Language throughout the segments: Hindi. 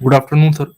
Good afternoon sir.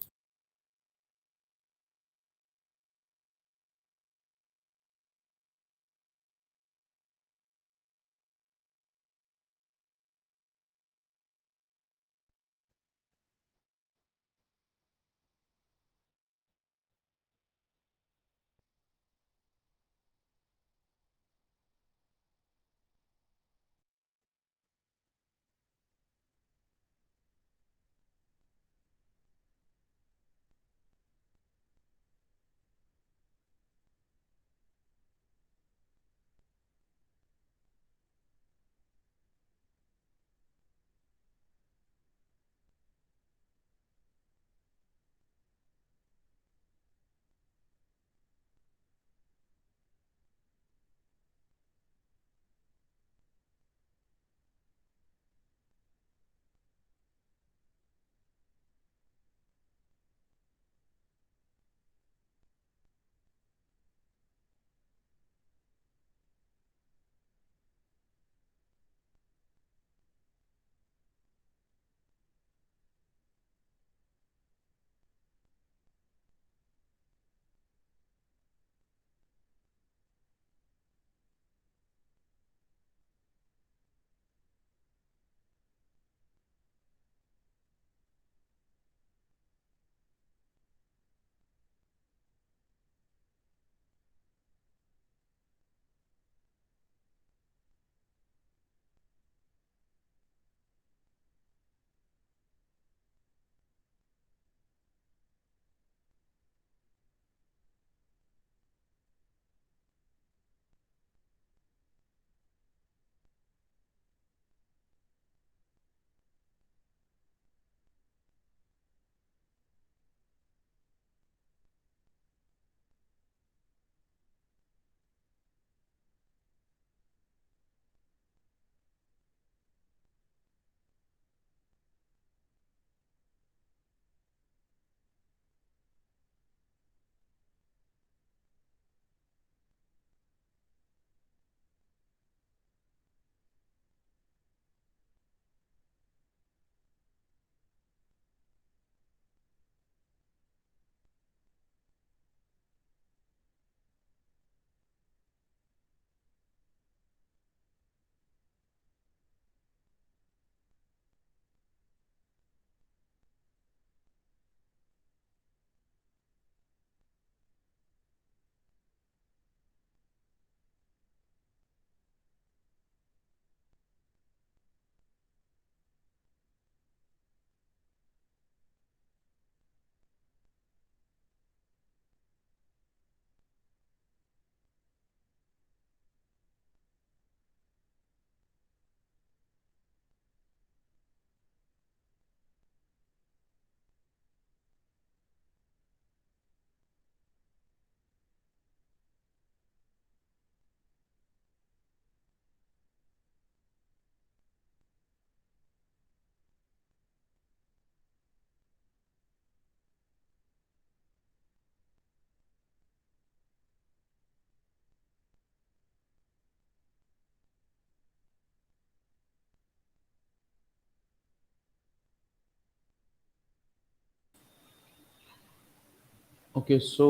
Okay so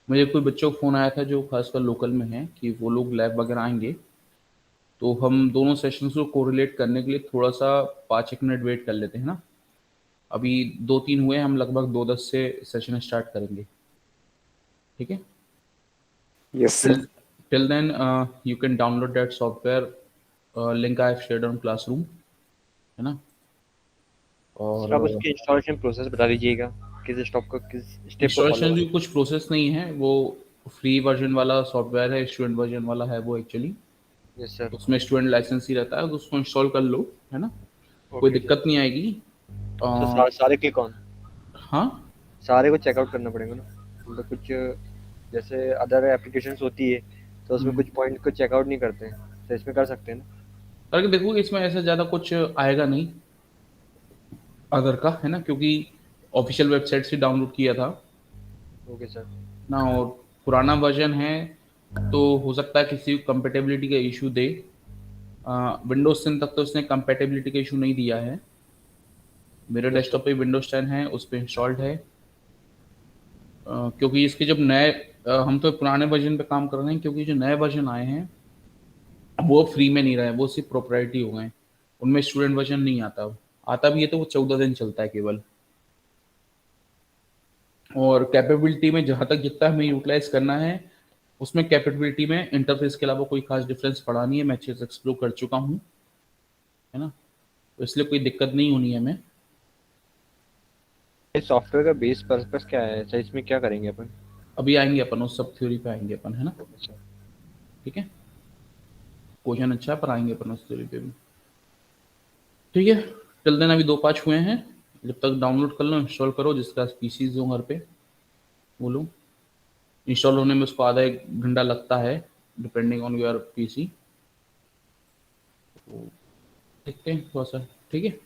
मुझे कोई बच्चों का फ़ोन आया था जो खासकर लोकल में है कि वो लोग लैब वगैरह आएंगे। तो हम दोनों सेशंस को कोरिलेट करने के लिए थोड़ा सा 5 एक मिनट वेट कर लेते हैं ना। अभी 2-3 हुए, हम लगभग 2:10 से सेशन स्टार्ट करेंगे। ठीक है। Yes, sir. Till till then you can download that software link I have shared on classroom, है ना। और सर आप उसकी इंस्टॉलेशन प्रोसेस बता दीजिएगा, किस स्टेप को फॉलो इंस्टॉलेशन की करें। कुछ प्रोसेस नहीं है, वो फ्री वर्जन वाला सॉफ्टवेयर है, स्टूडेंट वर्जन वाला है वो एक्चुअली। Yes sir. उसमें स्टूडेंट लाइसेंस ही रहता है, तो उसको इंस्टॉल कर लो, है ना। कोई ओके सर। दिक्कत नहीं आएगी। तो अ, सारे क्लिक ऑन, हाँ। सारे को चेकआउट करना पड़ेगा ना। मतलब कुछ जैसे अदर एप्लीकेशंस होती है तो उसमें कुछ पॉइंट को चेकआउट नहीं करते हैं, तो इसमें कर सकते हैं ना। करके देखो, इसमें ऐसा ज़्यादा कुछ आएगा नहीं अदर का, है ना, क्योंकि ऑफिशियल वेबसाइट से डाउनलोड किया था ओके सर। ना, और पुराना वर्जन है, तो हो सकता है किसी कंपेटेबिलिटी का इशू दे। विंडोज 10 तक तो उसने कंपेटेबिलिटी का इशू नहीं दिया है, मेरे डेस्कटॉप पे विंडोज 10 है, उस पे इंस्टॉल्ड है। क्योंकि इसके जब नए हम तो पुराने वर्जन पे काम कर रहे हैं, क्योंकि जो नए वर्जन आए हैं वो फ्री में नहीं रहे, वो सिर्फ प्रोप्राइटरी हो गए हैं। उनमें स्टूडेंट वर्जन नहीं आता। आता भी है तो वो 14 दिन चलता है केवल। और कैपेबिलिटी में जहाँ तक जितना हमें यूटिलाइज करना है, उसमें कैपेबिलिटी में इंटरफेस के अलावा कोई खास डिफरेंस पड़ा नहीं है। मैं अच्छे से एक्सप्लोर कर चुका हूँ, है ना, तो इसलिए कोई दिक्कत नहीं होनी है हमें। इस सॉफ्टवेयर का बेस पर्पस क्या है, अच्छा इसमें क्या करेंगे अपन? अभी आएंगे अपन, उस सब थ्योरी पे आएंगे अपन, है ना। अच्छा। ठीक है, क्वेश्चन अच्छा है, पर आएंगे अपन उस थ्योरी पे भी। ठीक है, चल देना, अभी 2 5 हुए हैं। जब तक डाउनलोड कर लो, इंस्टॉल करो, जिसका पीसीज हो घर पे वो लो। इंस्टॉल होने में उसको आधा 1 घंटा लगता है, डिपेंडिंग ऑन योर पीसी। तो देखते हैं थोड़ा सा। ठीक है।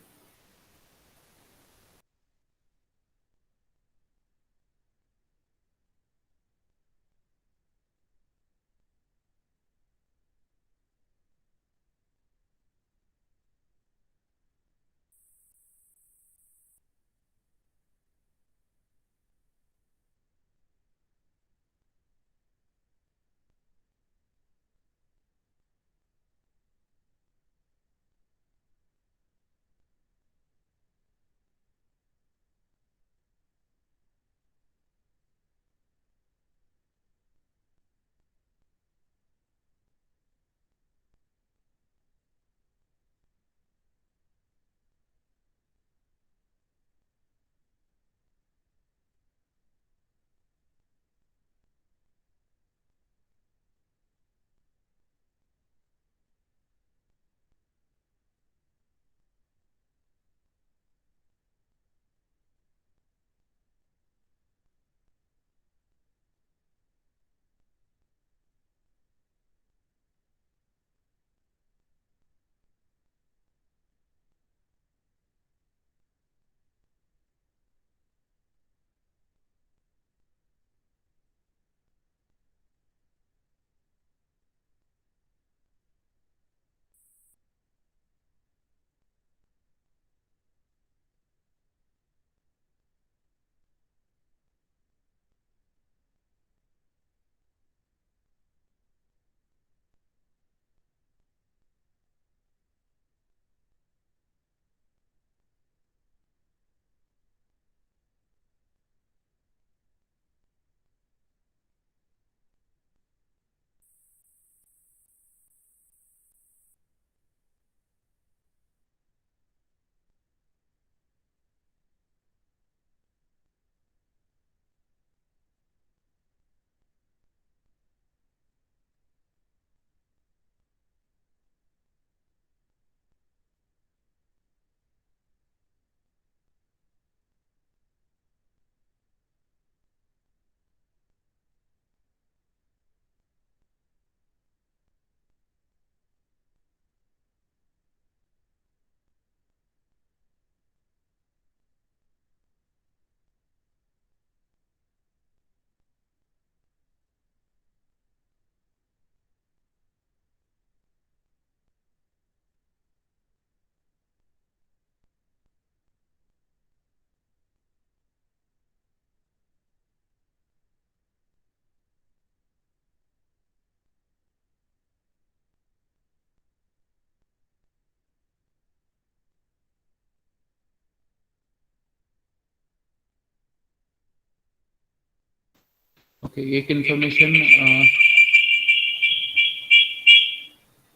ओके, एक इन्फॉर्मेशन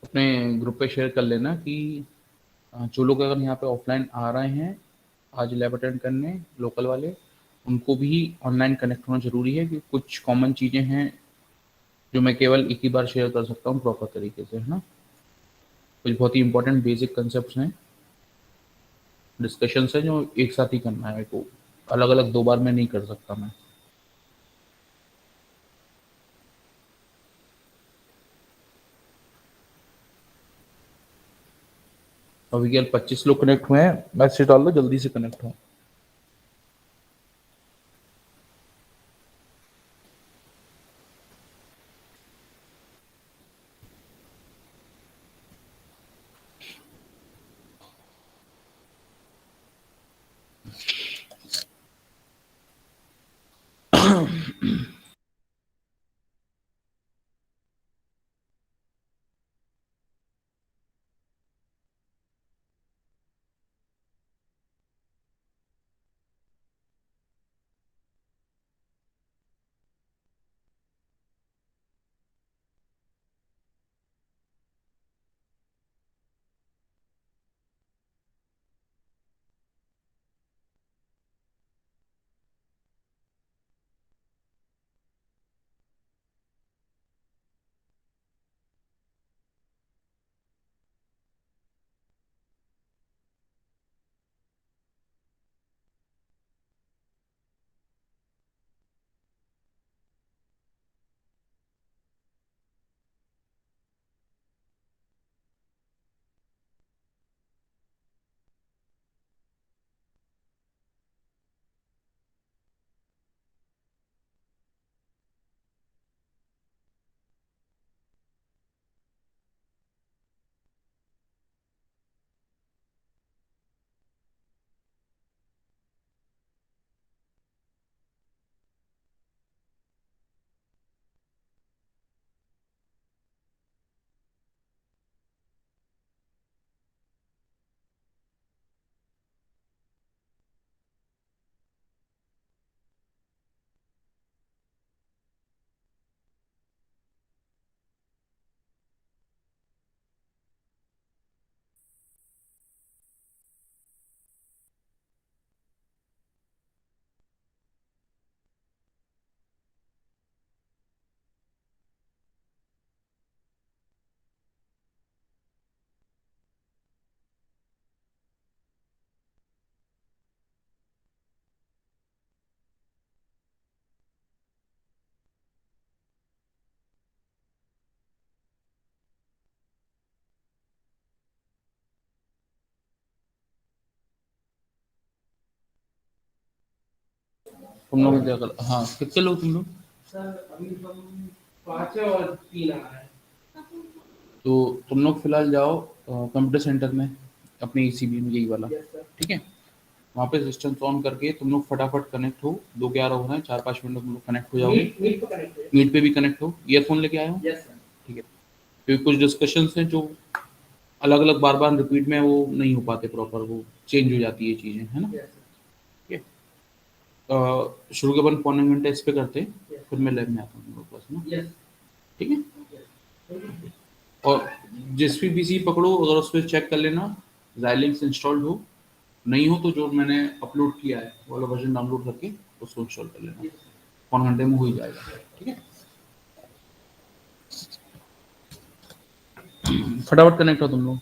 अपने ग्रुप पे शेयर कर लेना कि जो लोग अगर यहाँ पे ऑफलाइन आ रहे हैं आज लैब अटेंड करने, लोकल वाले, उनको भी ऑनलाइन कनेक्ट होना ज़रूरी है, क्योंकि कुछ कॉमन चीज़ें हैं जो मैं केवल एक ही बार शेयर कर सकता हूँ प्रॉपर तरीके से, है ना। कुछ बहुत ही इंपॉर्टेंट बेसिक कंसेप्ट हैं, डिस्कशंस हैं, जो एक साथ ही करना है, को अलग अलग 2 बार में नहीं कर सकता मैं। अभी केवल 25 लोग कनेक्ट हुए हैं, मैसेज डाल दो जल्दी से कनेक्ट हो। तुम लोग क्या कर, हाँ कितने लोग तुम लोग? तो तुम लोग फिलहाल जाओ कंप्यूटर सेंटर में, अपने ईसीबी में, यही वाला, ठीक है? वहाँ पे सिस्टम ऑन करके तुम लोग फटाफट कनेक्ट हो। 2-11 हो रहे हैं, 4-5 मिनट में तुम लोग कनेक्ट हो जाओगे। मीट पे भी कनेक्ट हो। ईयरफोन लेके आए हो? ठीक है। क्योंकि कुछ डिस्कशंस हैं जो अलग अलग बार बार रिपीट में वो नहीं हो पाते प्रॉपर, वो चेंज हो जाती है चीज़ें, है ना? ठीक है। शुरू के 1 पौने घंटे इस पे करते हैं, फिर मैं लैब में आता हूँ तुम लोग पास ना, ठीक है? और जिस भी पीसी पकड़ो अगर उस पर चेक कर लेना Xilinx इंस्टॉल्ड हो, नहीं हो तो जो मैंने अपलोड किया है वो वाला वर्जन डाउनलोड करके उसको इंस्टॉल कर लेना। 1 घंटे में हो ही जाएगा, ठीक है? फटाफट कनेक्ट हो तुम लोग।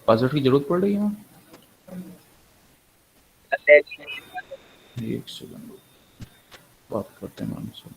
पासवर्ड की जरूरत पड़ रही है वहाँ? एक सेकंड बात करते हैं मैम से।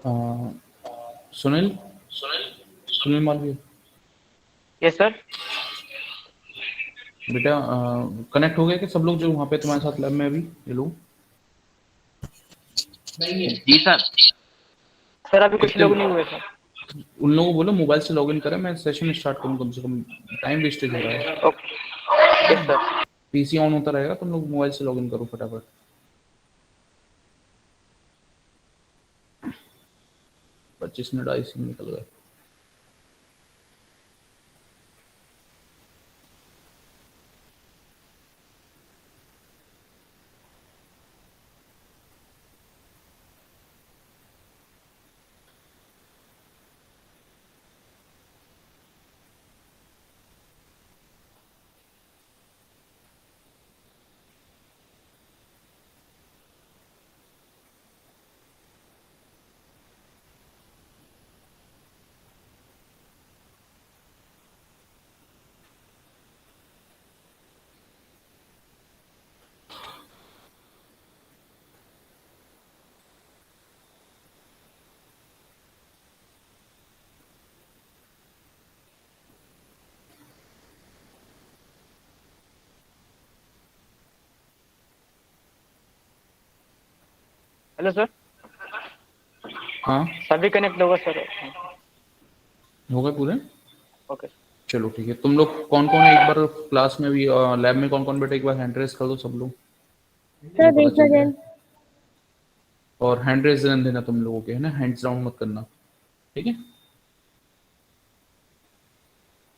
अ, सुनील सुनील मालवीय यस सर। बेटा कनेक्ट हो गए कि सब लोग जो वहाँ पे तुम्हारे साथ लैब में अभी ये लोग? जी सर। सर अभी कुछ लोग नहीं हुए सर। उन लोगों को बोलो मोबाइल से लॉगिन करें, मैं सेशन स्टार्ट करूँ, कम से कम टाइम वेस्टेज हो रहा है। Okay yes sir. PC on होता रहेगा, तुम लोग मोबाइल से लॉगिन करो फटाफट। 25 मिनट आईसी में निकल गए। हेलो सर, हाँ सभी कनेक्ट होगा सर। हो गए पूरे। ओके। चलो ठीक है, तुम लोग कौन कौन है एक बार क्लास में भी लैब में कौन कौन बैठे एक बार हैंड रेस कर दो सब लोग, सर मुझे पता देखा चल जाए। जाए। और हैंड रेस रहने देना तुम लोगों के, है ना, हैंड्स डाउन मत करना, ठीक है।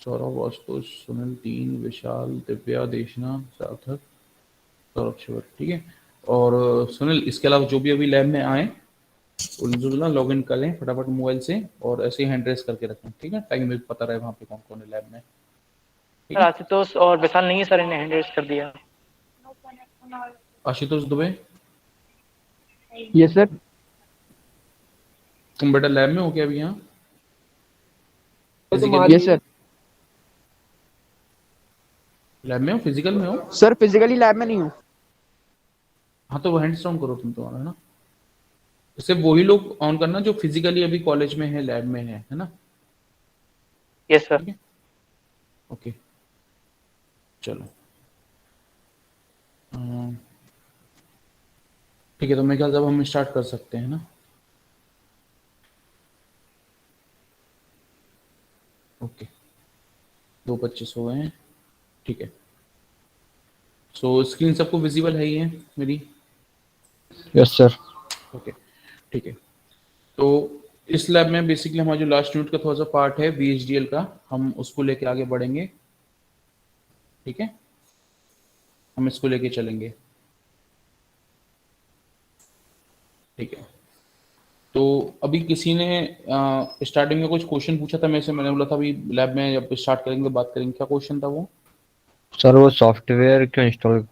सौरभ, आशुतोष, सुनील 3, विशाल, दिव्या, देशना, सार्थक, सौरभ, शिवर, ठीक है। और सुनील इसके अलावा जो भी अभी लैब में आए उन लोग ना लॉग इन करें फटाफट मोबाइल से और ऐसे ही हैंड रेस करके रखें, ठीक है, टाइम में पता रहे वहाँ पे कौन कौन है लैब में, ठीक सर है। आशुतोष और विशाल नहीं है सर, इन्हें हैंड रेस कर दिया। Ashutosh Dubey, yes sir. तुम बेटा लैब में हो क्या अभी यहाँ? Yes sir. लैब में हो, फिजिकल में हो? सर फिजिकली लैब में नहीं हूँ। हाँ तो वो हैंड्स डाउन करो तुम तुम्हारा, है ना। सिर्फ वही लोग ऑन करना जो फिजिकली अभी कॉलेज में है, लैब में है ना। Yes sir. ठीक है, ओके चलो। ठीक है, तो मेरे ख्याल से अब हम स्टार्ट कर सकते हैं ना। ओके, 2:25 हो गए हैं, ठीक है। सो स्क्रीन सबको विजिबल है ही है मेरी? Yes sir. ओके ठीक है। तो इस लैब में बेसिकली हमारा जो लास्ट यूनिट का थोड़ा सा पार्ट है VHDL का, हम उसको लेके आगे बढ़ेंगे, ठीक है, हम इसको लेके चलेंगे, ठीक है। तो अभी किसी ने स्टार्टिंग में कुछ क्वेश्चन पूछा था मेरे से, मैंने बोला था अभी लैब में जब स्टार्ट करेंगे तो बात करेंगे, क्या क्वेश्चन था वो? सर वो सॉफ्टवेयर क्यों इंस्टॉल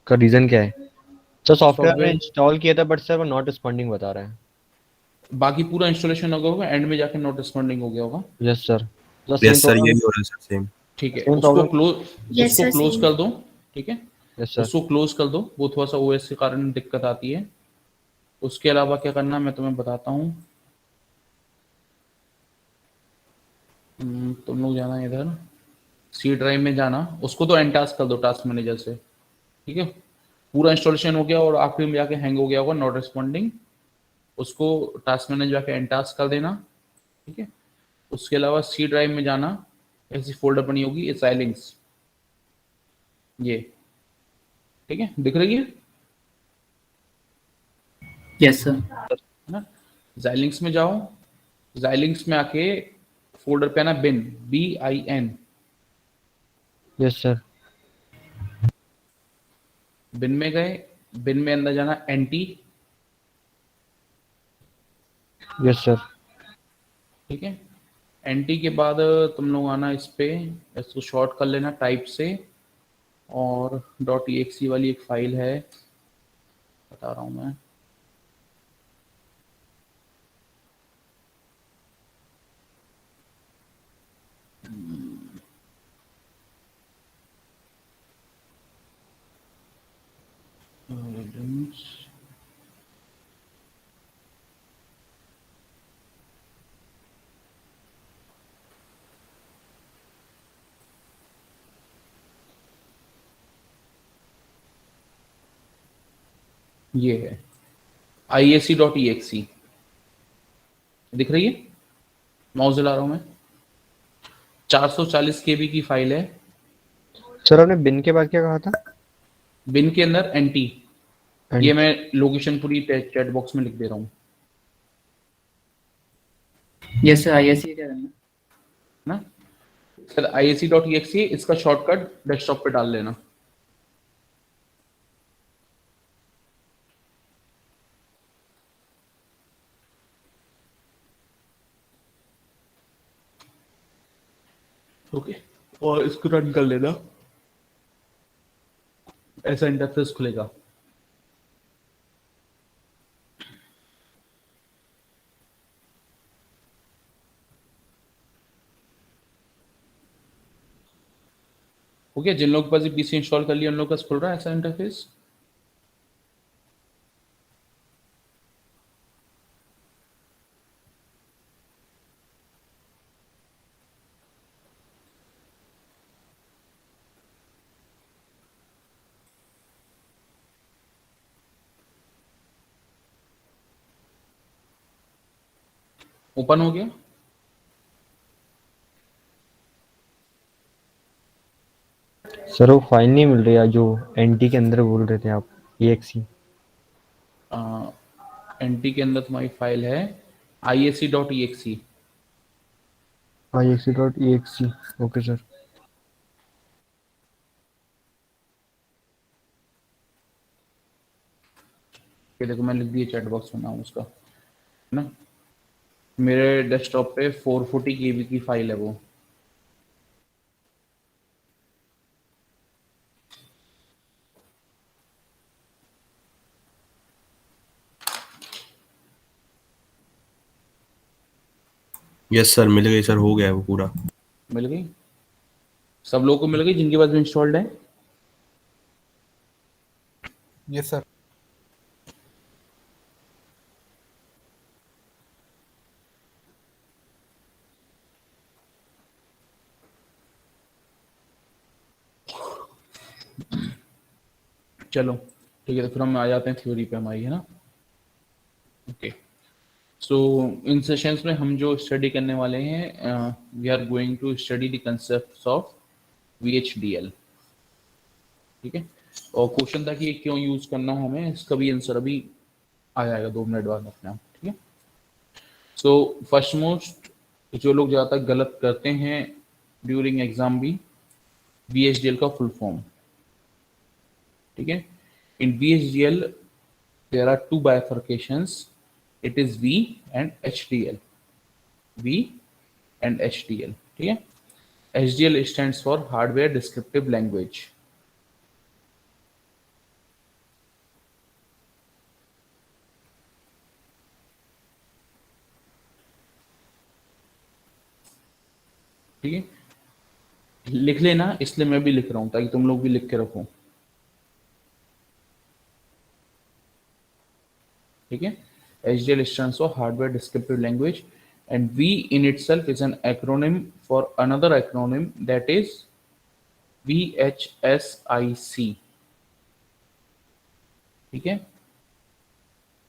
का रीजन क्या है? सर सॉफ्टवेयर मैंने सॉफ्टवेयर इंस्टॉल किया था बट सर वो नॉट रिस्पॉन्डिंग बता रहा है। बाकी पूरा इंस्टॉलेशन हो गया होगा, एंड में जाके नॉट रिस्पॉन्डिंग हो गया होगा। Yes sir. यस सर, यही हो रहा है सर, सेम। ठीक है, सेम उसको प्रॉब्लम। क्लोज, Yes, उसको sir, क्लोज same. कर दो, ठीक है, यस सर। उसको क्लोज कर दो, वो थोड़ा सा OS के कारण दिक्कत आती है। उसके अलावा क्या करना मैं तुम्हें बताता हूँ। तुम लोग जाना इधर C ड्राइव में जाना, उसको तो एंड टास्क कर दो टास्क मैनेजर से, ठीक है। पूरा इंस्टॉलेशन हो गया और आखिरी में जाके हैंग हो गया होगा नॉट रिस्पॉन्डिंग, उसको टास्क मैनेजर जाके एंड टास्क कर देना, ठीक है। उसके अलावा C ड्राइव में जाना, ऐसी फोल्डर बनी होगी Xilinx, ये ठीक है, दिख रही है यस सर। है ना। Xilinx में जाओ, Xilinx में आके फोल्डर पे आना bin, BIN, यस सर। बिन में गए, बिन में अंदर जाना NT, यस सर। ठीक है। NT के बाद तुम लोग आना इस पे, इसको शॉर्ट कर लेना टाइप से, और .exe वाली एक फाइल है, बता रहा हूँ मैं, ये है IAC.exe, दिख रही है, माउस हिला रहा हूँ मैं, 440 KB की फाइल है। सर आपने बिन के बाद क्या कहा था? बिन के अंदर NT, And- ये मैं लोकेशन पूरी चैट बॉक्स में लिख दे रहा हूँ, यस सर, ISC क्या करना? ना सर IAC.exe इसका शॉर्टकट डेस्कटॉप पे डाल लेना। ओके, और इसको रन कर लेना, ऐसा इंटरफेस खुलेगा। ओके, जिन लोगों के पास पीसी इंस्टॉल कर लिया उन लोगों का खुल रहा है ऐसा इंटरफेस। ओपन हो गया। सर वो फाइल नहीं मिल रही है जो एनटी के अंदर बोल रहे थे आप, EXE। एनटी के अंदर तुम्हारी फाइल है IAC.exe। IXE.exe। Okay sir. ये देखो मैं लिख दिया चैट बॉक्स में नाम उसका, है ना। मेरे डेस्कटॉप पे 440 KB की फाइल है वो। यस सर, मिल गई सर, हो गया है वो पूरा। मिल गई, सब लोगों को मिल गई जिनके पास इंस्टॉल्ड है। Yes sir. चलो ठीक है, तो फिर हम आ जाते हैं थ्योरी पे हमारी, है ना। ओके, सो इन सेशंस में हम जो स्टडी करने वाले हैं, we are going to study the concept of VHDL। ठीक है, और क्वेश्चन था कि ये क्यों यूज करना है हमें, इसका भी आंसर अभी आ जाएगा 2 मिनट बाद अपने आप। ठीक है, सो फर्स्ट मोस्ट जो लोग ज़्यादातर गलत करते हैं ड्यूरिंग एग्जाम भी, VHDL का फुल फॉर्म। ठीक है, इन VHDL there are two bifurcations, it is V and HDL। V and HDL, ठीक है। HDL stands for Hardware Descriptive Language। ठीक है, लिख लेना, इसलिए मैं भी लिख रहा हूं ताकि तुम लोग भी लिख के रखो। ठीक है, HDL stands for Hardware Descriptive Language and V in itself is an acronym for another acronym that is VHSIC। ठीक है,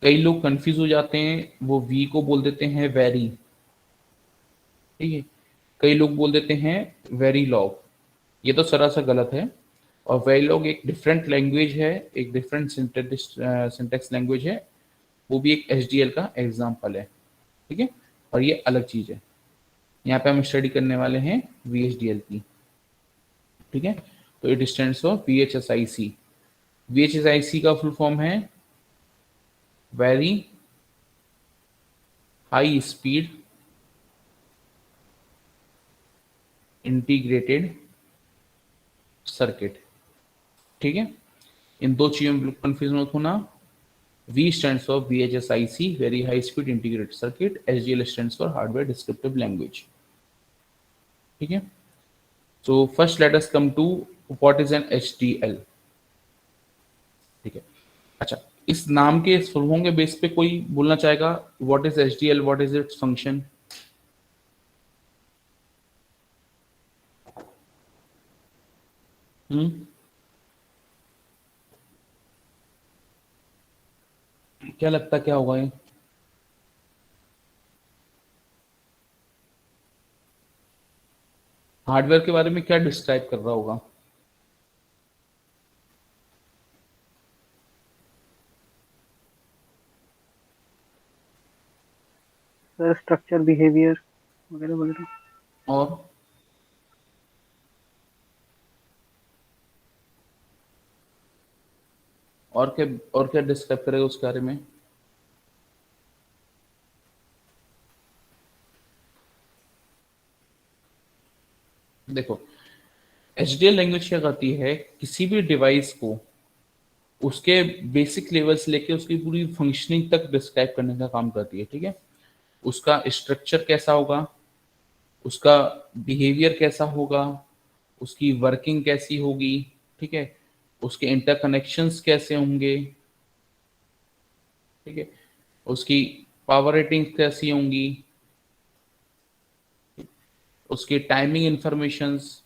कई लोग कंफ्यूज हो जाते हैं, वो वी को बोल देते हैं वेरी। ठीक है, कई लोग बोल देते हैं वेरी लॉग, ये तो सरासर गलत है। और वेरीलॉग एक डिफरेंट लैंग्वेज है, एक डिफरेंट सिंटेक्स लैंग्वेज है, वो भी एक HDL का एग्जाम्पल है। ठीक है, और ये अलग चीज है। यहाँ पे हम स्टडी करने वाले हैं VHDL की। ठीक है, तो it stands for VHSIC। VHSIC का फुल फॉर्म है very high speed integrated circuit. ठीक है, इन दो चीजों में बिल्कुल कंफ्यूज मत होना। V stands for VHSIC, very high speed integrated circuit। HDL stands for hardware descriptive language। ठीक है, so first let us come to what is an HDL। ठीक है, अच्छा, इस नाम के इस फुल फॉर्म के बेस पे कोई बोलना चाहेगा what is HDL, what is its function. क्या लगता क्या होगा ये। हार्डवेयर के बारे में क्या डिस्क्राइब कर रहा होगा। सर स्ट्रक्चर, बिहेवियर वगैरह वगैरह। और और क्या डिस्क्राइब करेगा उस बारे में? देखो, एचडीएल लैंग्वेज क्या करती है, किसी भी डिवाइस को उसके बेसिक लेवल से लेके उसकी पूरी फंक्शनिंग तक डिस्क्राइब करने का काम करती है। ठीक है, उसका स्ट्रक्चर कैसा होगा, उसका बिहेवियर कैसा होगा, उसकी वर्किंग कैसी होगी, ठीक है, उसके इंटरकनेक्शंस कैसे होंगे, ठीक है, उसकी पावर रेटिंग कैसी होंगी, उसकी टाइमिंग इंफॉर्मेशंस,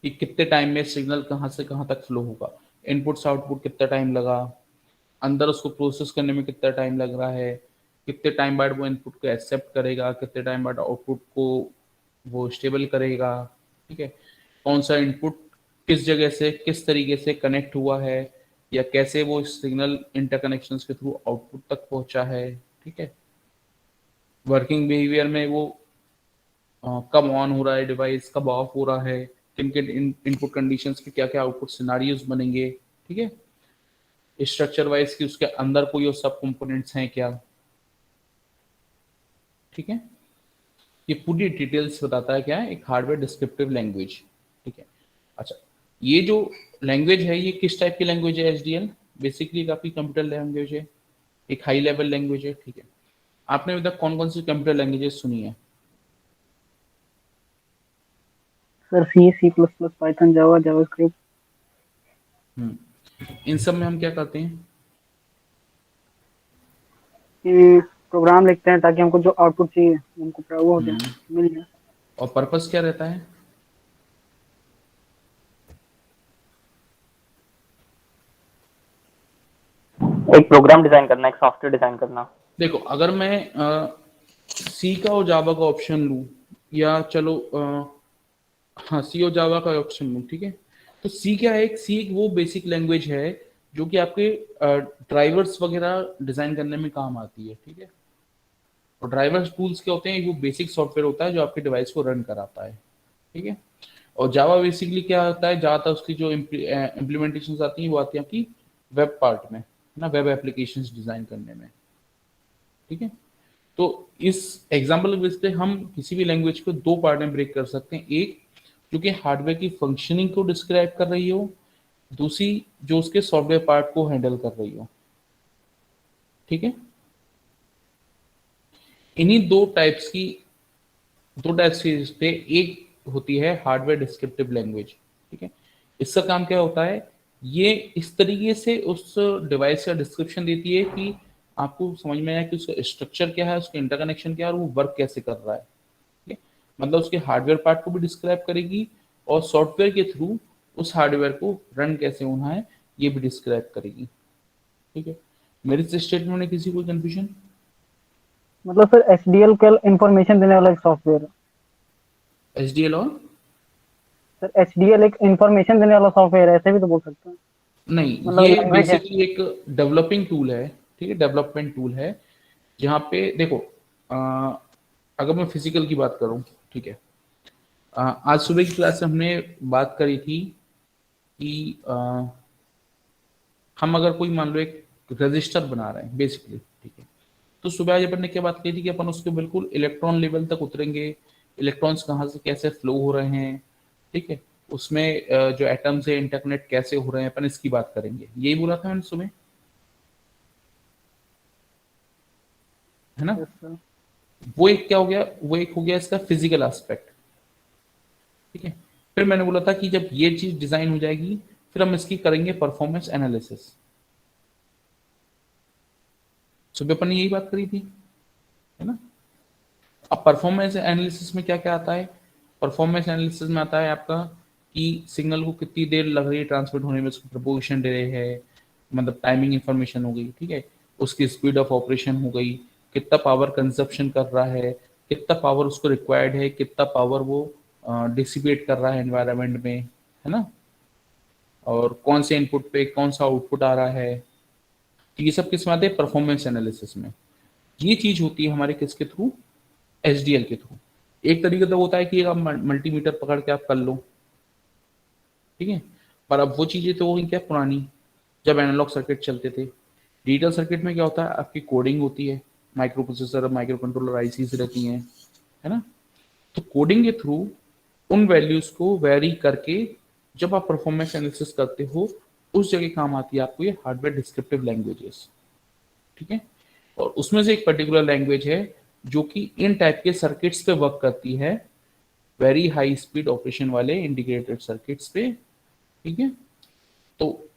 कि कितने टाइम में सिग्नल कहाँ से कहाँ तक फ्लो होगा, इनपुट से आउटपुट कितना टाइम लगा, अंदर उसको प्रोसेस करने में कितना टाइम लग रहा है, कितने टाइम बाद वो इनपुट को एक्सेप्ट करेगा, कितने टाइम बाद आउटपुट को वो स्टेबल करेगा, ठीक है, कौन सा इनपुट किस जगह से किस तरीके से कनेक्ट हुआ है, या कैसे वो सिग्नल इंटरकनेक्शंस के थ्रू आउटपुट तक पहुंचा है, ठीक है, वर्किंग बिहेवियर में वो कब ऑन हो रहा है डिवाइस, कब ऑफ हो रहा है, किन किन इनपुट कंडीशंस पे क्या क्या आउटपुट सिनारियोज बनेंगे, ठीक है, स्ट्रक्चर वाइज कि उसके अंदर कोई और सब कंपोनेंट्स हैं क्या, ठीक है, ये पूरी डिटेल्स बताता है क्या है, एक हार्डवेयर डिस्क्रिप्टिव लैंग्वेज। ठीक है, अच्छा, ये जो लैंग्वेज है ये किस टाइप की लैंग्वेज है? एचडीएल बेसिकली काफी कंप्यूटर लैंग्वेज है, एक हाई लेवल लैंग्वेज है। ठीक है, आपने अभी तक कौन कौन सी कंप्यूटर लैंग्वेजेस सुनी है? सर सी, सी प्लस प्लस, पाइथन, जावा, जावास्क्रिप्ट। इन सब में हम क्या करते हैं? ये प्रोग्राम लिखते हैं ताकि हमको जो आउटपुट चाहिए हमको वो हो जाए, मिल जाए। और पर्पस क्या रहता है? एक प्रोग्राम डिजाइन करना, एक सॉफ्टवेयर डिजाइन करना। देखो, अगर मैं सी का और जावा का ऑप्शन लूँ, या चलो हाँ सी और जावा का ऑप्शन लूँ, ठीक है, तो सी क्या है? सी एक वो बेसिक लैंग्वेज है जो कि आपके ड्राइवर्स वगैरह डिजाइन करने में काम आती है। ठीक है, और ड्राइवर्स टूल्स क्या होते हैं? वो बेसिक सॉफ्टवेयर होता है जो आपके डिवाइस को रन कराता है। ठीक है, और जावा बेसिकली क्या होता है, ज़्यादातर उसकी जो इम्प्लीमेंटेशन आती हैं वो आती है आपकी वेब पार्ट में, है ना, वेब एप्लीकेशंस डिजाइन करने में। ठीक है, तो इस एग्जाम्पल बेस पे हम किसी भी लैंग्वेज को दो पार्ट में ब्रेक कर सकते हैं, एक जो कि हार्डवेयर की फंक्शनिंग को डिस्क्राइब कर रही हो, दूसरी जो उसके सॉफ्टवेयर पार्ट को हैंडल कर रही हो। ठीक है, इन्हीं दो टाइप्स पे एक होती है हार्डवेयर डिस्क्रिप्टिव लैंग्वेज। ठीक है, इसका काम क्या होता है, ये इस तरीके से उस डिवाइस का डिस्क्रिप्शन देती है कि आपको समझ में आए कि उसका स्ट्रक्चर क्या है, उसका इंटरकनेक्शन क्या है, और वो वर्क कैसे कर रहा है। ठीक है, मतलब उसके हार्डवेयर पार्ट को भी डिस्क्राइब करेगी और सॉफ्टवेयर के थ्रू उस हार्डवेयर को रन कैसे होना है ये भी डिस्क्राइब करेगी। ठीक है, मेरे इस स्टेटमेंट में किसी को कंफ्यूजन? मतलब सर एचडीएल का इंफॉर्मेशन देने वाला एक सॉफ्टवेयर है। एचडीएल और सर एचडीएल एक इंफॉर्मेशन देने वाला सॉफ्टवेयर है, ऐसे भी तो बोल सकते हैं। नहीं, मतलब ये लैंग्वेज है। बेसिकली एक डेवलपिंग टूल है। ठीक है, डेवलपमेंट टूल है जहाँ पे देखो, अगर मैं फिजिकल की बात करूँ, ठीक है, आज सुबह की क्लास में हमने बात करी थी कि हम अगर कोई मान लो एक रजिस्टर बना रहे हैं बेसिकली, ठीक है, तो सुबह आज अपन ने क्या बात की थी कि अपन उसके बिल्कुल इलेक्ट्रॉन लेवल तक उतरेंगे, इलेक्ट्रॉन्स कहाँ से कैसे फ्लो हो रहे हैं, ठीक है, उसमें जो एटम्स है इंटरकनेक्ट कैसे हो रहे हैं, अपन इसकी बात करेंगे। यही बोला था मैंने सुबह, है ना? Yes sir. वो एक क्या हो गया, वो एक हो गया इसका फिजिकल एस्पेक्ट। ठीक है, फिर मैंने बोला था कि जब ये चीज डिजाइन हो जाएगी फिर हम इसकी करेंगे परफॉर्मेंस एनालिसिस। सुबह अपन ने यही बात करी थी, है ना? अब परफॉर्मेंस एनालिसिस में क्या क्या आता है? परफॉर्मेंस एनालिसिस में आता है आपका कि सिग्नल को कितनी देर लग रही है ट्रांसमिट होने में, उसकी प्रोपोगेशन डिले है, मतलब टाइमिंग इंफॉर्मेशन हो गई, ठीक है, उसकी स्पीड ऑफ ऑपरेशन हो गई, कितना पावर कंजप्शन कर रहा है, कितना पावर उसको रिक्वायर्ड है, कितना पावर वो डिसिपेट कर रहा है एनवायरनमेंट में, है ना, और कौन से इनपुट पे कौन सा आउटपुट आ रहा है। तो ये सब किस में आते हैं? परफॉर्मेंस एनालिसिस में। ये चीज होती है हमारे किसके थ्रू, एसडीएल के थ्रू। एक तरीका तो होता है कि आप मल्टीमीटर पकड़ के आप कर लो, ठीक है, पर अब वो चीजें तो हो गई क्या पुरानी, जब एनालॉग सर्किट चलते थे। डिजिटल सर्किट में क्या होता है, आपकी कोडिंग होती है, micro processor, micro controller, ICs रहती हैं, है ना। तो कोडिंग के थ्रू उन वैल्यूज को वेरी करके जब आप परफॉर्मेंस एनालिसिस करते हो, उस जगह काम आती है आपको ये हार्डवेयर डिस्क्रिप्टिव लैंग्वेजेस, ठीक है। और उसमें से एक पर्टिकुलर लैंग्वेज है जो कि इन टाइप के सर्किट्स पे वर्क करती है, वेरी हाई स्पीड ऑपरेशन वाले इंटीग्रेटेड सर्किट्स पे, ठीक है। तो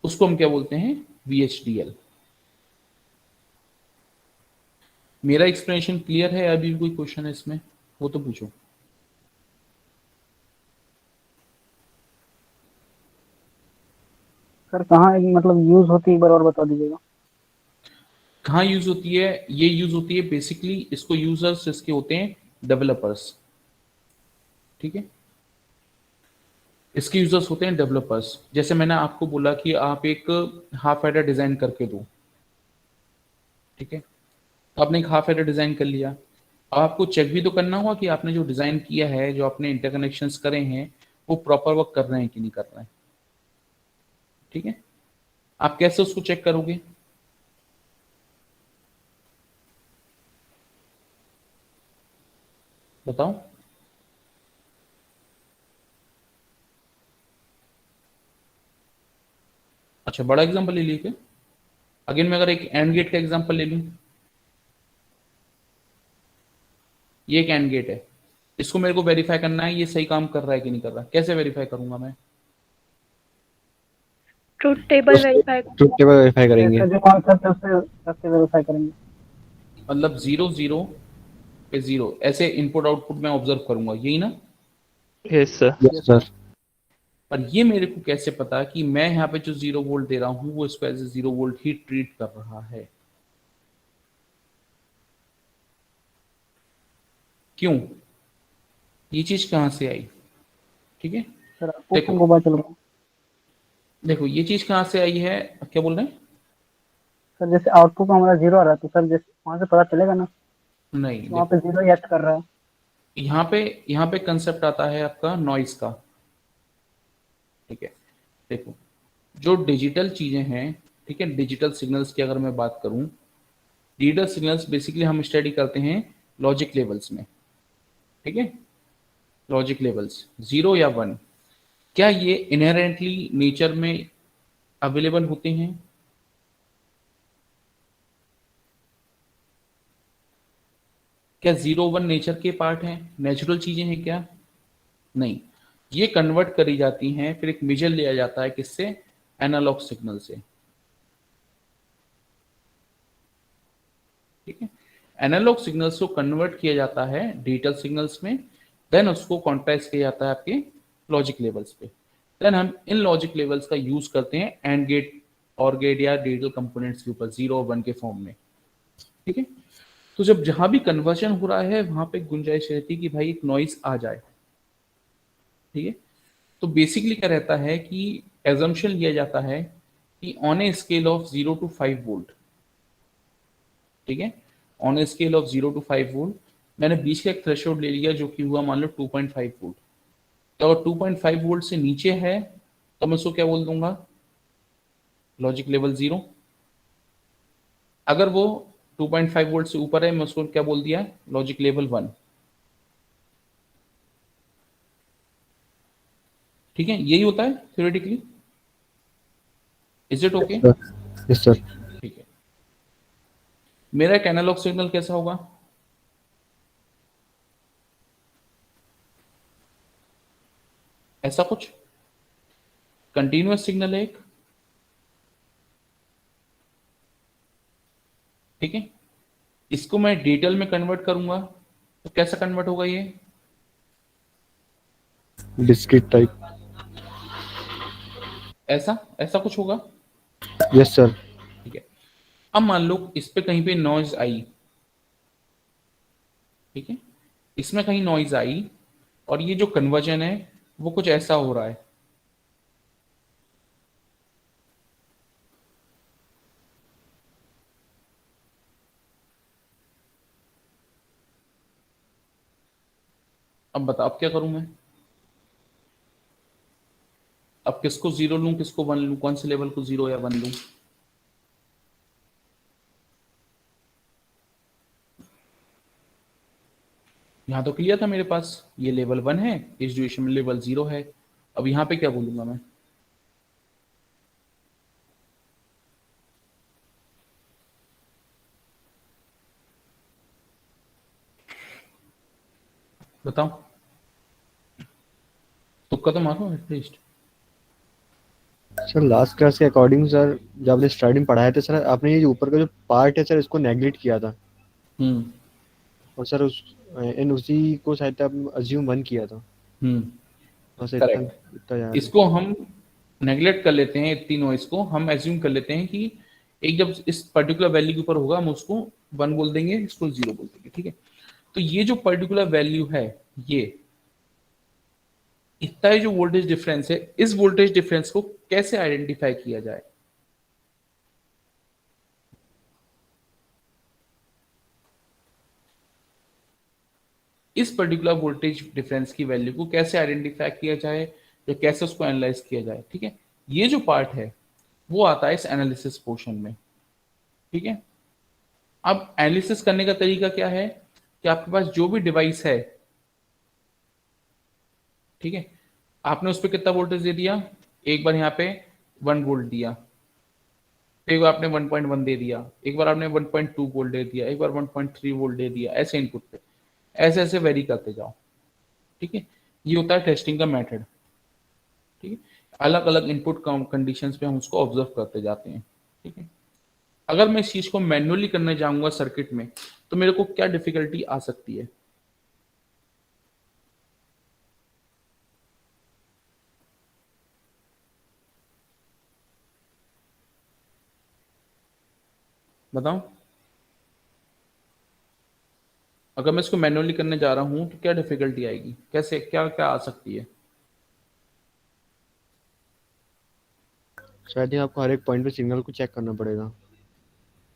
उसको हम क्या बोलते हैं, VHDL। मेरा एक्सप्लेनेशन क्लियर है? अभी भी कोई क्वेश्चन है इसमें, वो तो पूछो। सर कहाँ मतलब यूज होती है, एक बार और बता दीजिएगा। कहाँ यूज होती है, ये यूज होती है बेसिकली, इसको यूजर्स इसके होते हैं डेवलपर्स, ठीक है। इसके यूजर्स होते हैं डेवलपर्स। जैसे मैंने आपको बोला कि आप एक हाफ एडर डिजाइन करके दो, ठीक है, तो आपने एक हाफ एडर डिजाइन कर लिया। अब आपको चेक भी तो करना होगा कि आपने जो डिजाइन किया है, जो आपने इंटरकनेक्शंस करे हैं, वो प्रॉपर वर्क कर रहे हैं कि नहीं कर रहे हैं, ठीक है। आप कैसे उसको चेक करोगे, बताओ। अच्छा, बड़ा एग्जांपल ले लीजिए। अगेन मैं अगर एक एंड गेट का एग्जांपल ले लूं, ये एक एंड गेट है, इसको मेरे को वेरीफाई करना है ये सही काम कर रहा है कि नहीं कर रहा। कैसे वेरीफाई करूंगा मैं? Truth table verify. Truth table verify करेंगे। इसका जो कॉन्सेप्ट है उससे कैसे वेरीफाई करेंगे? मतलब 0 0 पे 0 ऐसे इनपुट आउटपुट में ऑब्जर्व करूंगा, यही ना। Yes sir. Yes sir. पर ये मेरे को कैसे पता कि मैं यहाँ पे जो 0 वोल्ट दे रहा हूँ वो इसको एज ए 0 वोल्ट ही ट्रीट कर रहा है? क्यों, ये चीज कहाँ से आई, ठीक है। सर आपको देखो हमको पता चल रहा है। देखो ये चीज कहाँ से आई है, क्या बोल रहे हैं? सर जैसे आउटपुट में हमारा जीरो आ रहा है, तो सर जैसे वहां से पता चलेगा ना, नहीं, वहाँ पे जीरो ही एक्ट कर रहा है। यहाँ पे कंसेप्ट आता है आपका नॉइस का, ठीक है। देखो जो डिजिटल चीजें हैं, ठीक है, डिजिटल सिग्नल्स की अगर मैं बात करूं, डिजिटल सिग्नल्स बेसिकली हम स्टडी करते हैं लॉजिक लेवल्स में, ठीक है। लॉजिक लेवल्स 0 या 1, क्या ये इनहेरेंटली नेचर में अवेलेबल होते हैं? क्या 0 1 नेचर के पार्ट हैं, नेचुरल चीजें हैं क्या? नहीं, ये कन्वर्ट करी जाती हैं, फिर एक मेजर लिया जाता है किससे, एनालॉग सिग्नल से, ठीक है। एनालॉग सिग्नल्स को कन्वर्ट किया जाता है डिजिटल सिग्नल्स में, देन उसको कॉन्ट्रास्ट किया जाता है आपके लॉजिक लेवल्स पे। देन हम इन लॉजिक लेवल्स का यूज करते हैं एंड गेट, और गेट या डिजिटल कंपोनेंट्स के ऊपर 0 और 1 के फॉर्म में, ठीक है। तो जब जहां भी कन्वर्जन हो रहा है वहां पे गुंजाइश रहती है कि भाई एक नॉइस आ जाए, ठीक है। तो बेसिकली क्या रहता है कि एजम्पशन लिया जाता है कि on a scale of 0 to 5 volt, ठीक है, on a scale of 0 to 5 volt, मैंने बीच का एक थ्रेशोल्ड ले लिया जो कि हुआ मान लो 2.5 वोल्ट। तो अगर 2.5 वोल्ट से नीचे है तो मैं उसको क्या बोल दूंगा, लॉजिक लेवल 0। अगर वो 2.5 वोल्ट से ऊपर है मैं उसको क्या बोल दिया, लॉजिक लेवल 1, ठीक है। यही होता है theoretically, is it okay? Yes sir. ठीक है। मेरा एक एनालॉग सिग्नल कैसा होगा, ऐसा कुछ कंटिन्यूअस सिग्नल है एक, ठीक है। इसको मैं डिजिटल में कन्वर्ट करूंगा तो कैसा कन्वर्ट होगा ये, डिस्क्रीट टाइप। ऐसा ऐसा कुछ होगा, यस सर। ठीक है। अब मान लो इस पे कहीं पे नॉइज आई, ठीक है, इसमें कहीं नॉइज आई और ये जो कन्वर्जन है वो कुछ ऐसा हो रहा है, अब बता, अब क्या करूं मैं? अब किसको 0 लूं, किसको 1 लूं, कौन से लेवल को 0 या 1 लूं? यहाँ तो क्लियर था मेरे पास, ये लेवल 1 है, इस ड्यूरेशन में लेवल 0 है। अब यहाँ पे क्या बोलूंगा मैं? बताओ, तुक्का तो मारो एटलीस्ट। सर लास्ट क्लास के अकॉर्डिंग सर, जब आपने स्टार्टिंग पढ़ाया था सर, आपने ये जो ऊपर का जो पार्ट है सर, इसको नेग्लेक्ट किया था। हम्म और सर उसी को शायद आप अज्यूम 1 किया था। हम्म हाँ सर, इतना करेक्ट। इतना याद है। इसको हम नेग्लेक्ट कर लेते हैं, इतनी नॉइस को हम एज्यूम कर लेते हैं कि एक जब इस पर्टिकुलर वैल्यू के ऊपर होगा हम उसको 1 बोल देंगे, इसको 0 बोल देंगे, ठीक है। तो ये जो पर्टिकुलर वैल्यू है, ये इतना ही जो वोल्टेज डिफरेंस है, इस वोल्टेज डिफरेंस को कैसे आइडेंटिफाई किया जाए? इस पर्टिकुलर वोल्टेज डिफरेंस की वैल्यू को कैसे आइडेंटिफाई किया जाए या कैसे उसको एनालाइज किया जाए, ठीक है। ये जो पार्ट है वो आता है इस एनालिसिस पोर्शन में, ठीक है। अब एनालिसिस करने का तरीका क्या है कि आपके पास जो भी डिवाइस है, ठीक है, आपने उस पर कितना वोल्टेज दे दिया, एक बार यहाँ पे 1 वोल्ट दिया, एक बार आपने 1.1 दे दिया, एक बार आपने 1.2 वोल्ट दे दिया, एक बार 1.3 वोल्ट दे दिया, ऐसे इनपुट पे ऐसे ऐसे वेरी करते जाओ, ठीक है। ये होता है टेस्टिंग का मेथड, ठीक है। अलग अलग इनपुट कंडीशंस पे हम उसको ऑब्जर्व करते जाते हैं, ठीक है। अगर मैं इस चीज को मैन्युअली करने जाऊंगा सर्किट में, तो मेरे को क्या डिफिकल्टी आ सकती है? बताओ, अगर मैं इसको मैन्युअली करने जा रहा हूं तो क्या डिफिकल्टी आएगी, कैसे, क्या क्या आ सकती है? शायद ही आपको हर एक पॉइंट पे सिग्नल को चेक करना पड़ेगा।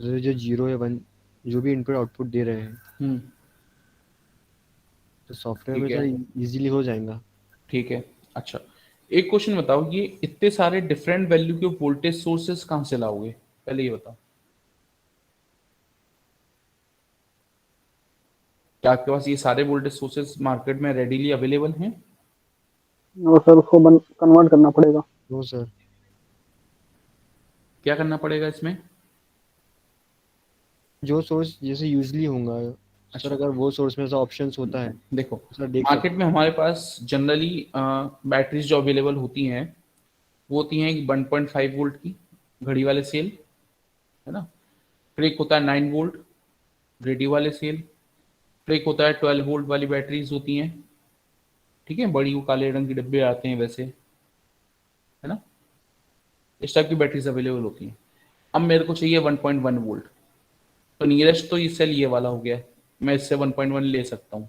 जैसे जो 0 या 1 जो भी इनपुट आउटपुट दे रहे हैं, हम्म तो सॉफ्टवेयर में ठीक है, सर इजीली हो जाएगा। ठीक है। अच्छा, एक क्वेश्चन बताओ, ये इतने सारे डिफरेंट वैल्यू के वोल्टेज सोर्सेस कहाँ से लाओगे, पहले ये बताओ। क्या आपके पास ये सारे वोल्टेज सोर्सेस मार्केट में रेडीली अवेलेबल हैं? और सर उसको कन्वर्ट करना पड़ेगा। नो सर, क्या करना पड़ेगा इसमें? जो सोर्स जैसे यूजली होगा सर, अच्छा, अगर वो सोर्स में ऐसा ऑप्शंस होता है देखो, तो सर देख मार्केट सकते में हमारे पास जनरली बैटरीज जो अवेलेबल होती हैं वो होती हैं 1.5 वोल्ट की घड़ी वाले सेल, है ना। फिर एक होता है 9 वोल्ट रेडियो वाले सेल, फिर एक होता है 12 वोल्ट वाली बैटरीज होती हैं, ठीक है, बड़ी वो काले रंग के डब्बे आते हैं वैसे, है ना। इस टाइप की बैटरीज अवेलेबल होती हैं। अब मेरे को चाहिए 1.1 वोल्ट, तो नियरेस्ट तो ये सेल ये वाला हो गया, मैं इससे 1.1 ले सकता हूँ।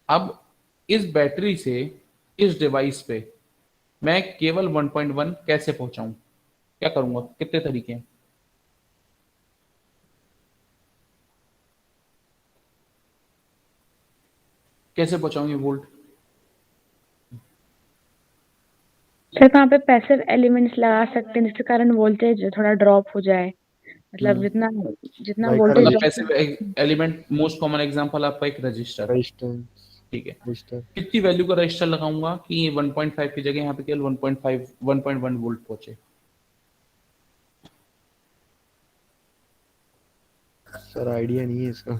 अब इस बैटरी से इस डिवाइस पे मैं केवल 1.1 कैसे पहुंचाऊं, क्या करूंगा, कितने तरीके हैं? कैसे पहुंचाऊंगे वोल्ट? सर वहाँ पे पैसिव एलिमेंट्स लगा सकते हैं जिसके कारण वोल्टेज थोड़ा ड्रॉप हो जाए, मतलब जितना जितना Like वोल्टेज मतलब register, passive element, most common example आपका एक रजिस्टर, रेजिस्टेंस, ठीक है। रजिस्टर। कितनी वैल्यू का रजिस्टर लगाऊंगा कि ये 1.5 की जगह यहाँ पे केवल 1.5 1.1 वोल्ट पहुंचे? सर आइडिया नहीं है इसका।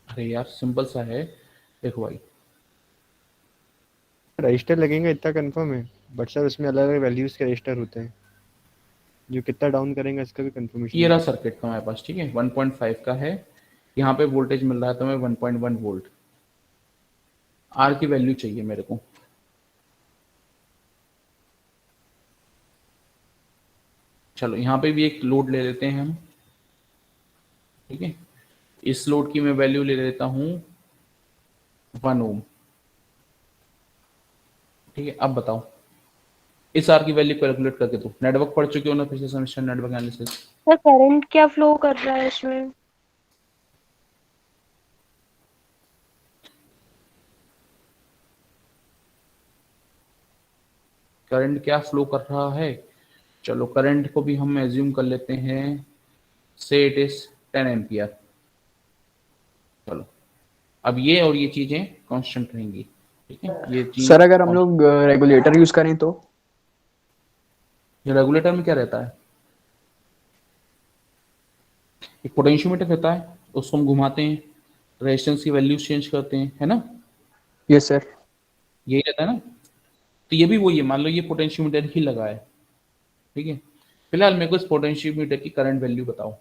अरे यार सिंपल सा है, देखो भाई, रजिस्टर लगेंगे इतना कंफर्म है, बट सर उसमें अलग अलग वैल्यूज के रजिस्टर होते हैं, जो कितना डाउन करेंगे इसका भी कंफर्मेशन ये रहा नहीं। सर्किट हमारे पास, ठीक है, 1.5 का है, यहाँ पे वोल्टेज मिल रहा है तो मैं 1.1 वोल्ट, आर की वैल्यू चाहिए मेरे को। चलो यहाँ पे भी एक लोड ले लेते हैं हम, ठीक है। इस लोड की मैं वैल्यू ले लेता हूँ 1 ओम, ठीक है। अब बताओ, इस आर की वैल्यू कैलकुलेट करके दो। नेटवर्क पढ़ चुके हो ना पिछले semester, network analysis? Sir current क्या फ्लो कर रहा है इसमें? करंट क्या फ्लो कर रहा है? चलो करंट को भी हम एज्यूम कर लेते हैं, से इट इज 10 एम्पियर। चलो अब ये और ये चीजें कांस्टेंट रहेंगी, ठीक है। ये चीज सर अगर हम लोग रेगुलेटर यूज करें तो? रेगुलेटर में क्या रहता है? एक पोटेंशियोमीटर रहता है, उसको हम घुमाते हैं, रेजिस्टेंस की वैल्यूज चेंज करते हैं, है ना? Yes sir. यही रहता है ना। तो ये भी वही है, मान लो ये पोटेंशियोमीटर ही लगा है, ठीक है। फिलहाल मेरे को इस पोटेंशियोमीटर की करंट वैल्यू बताओ।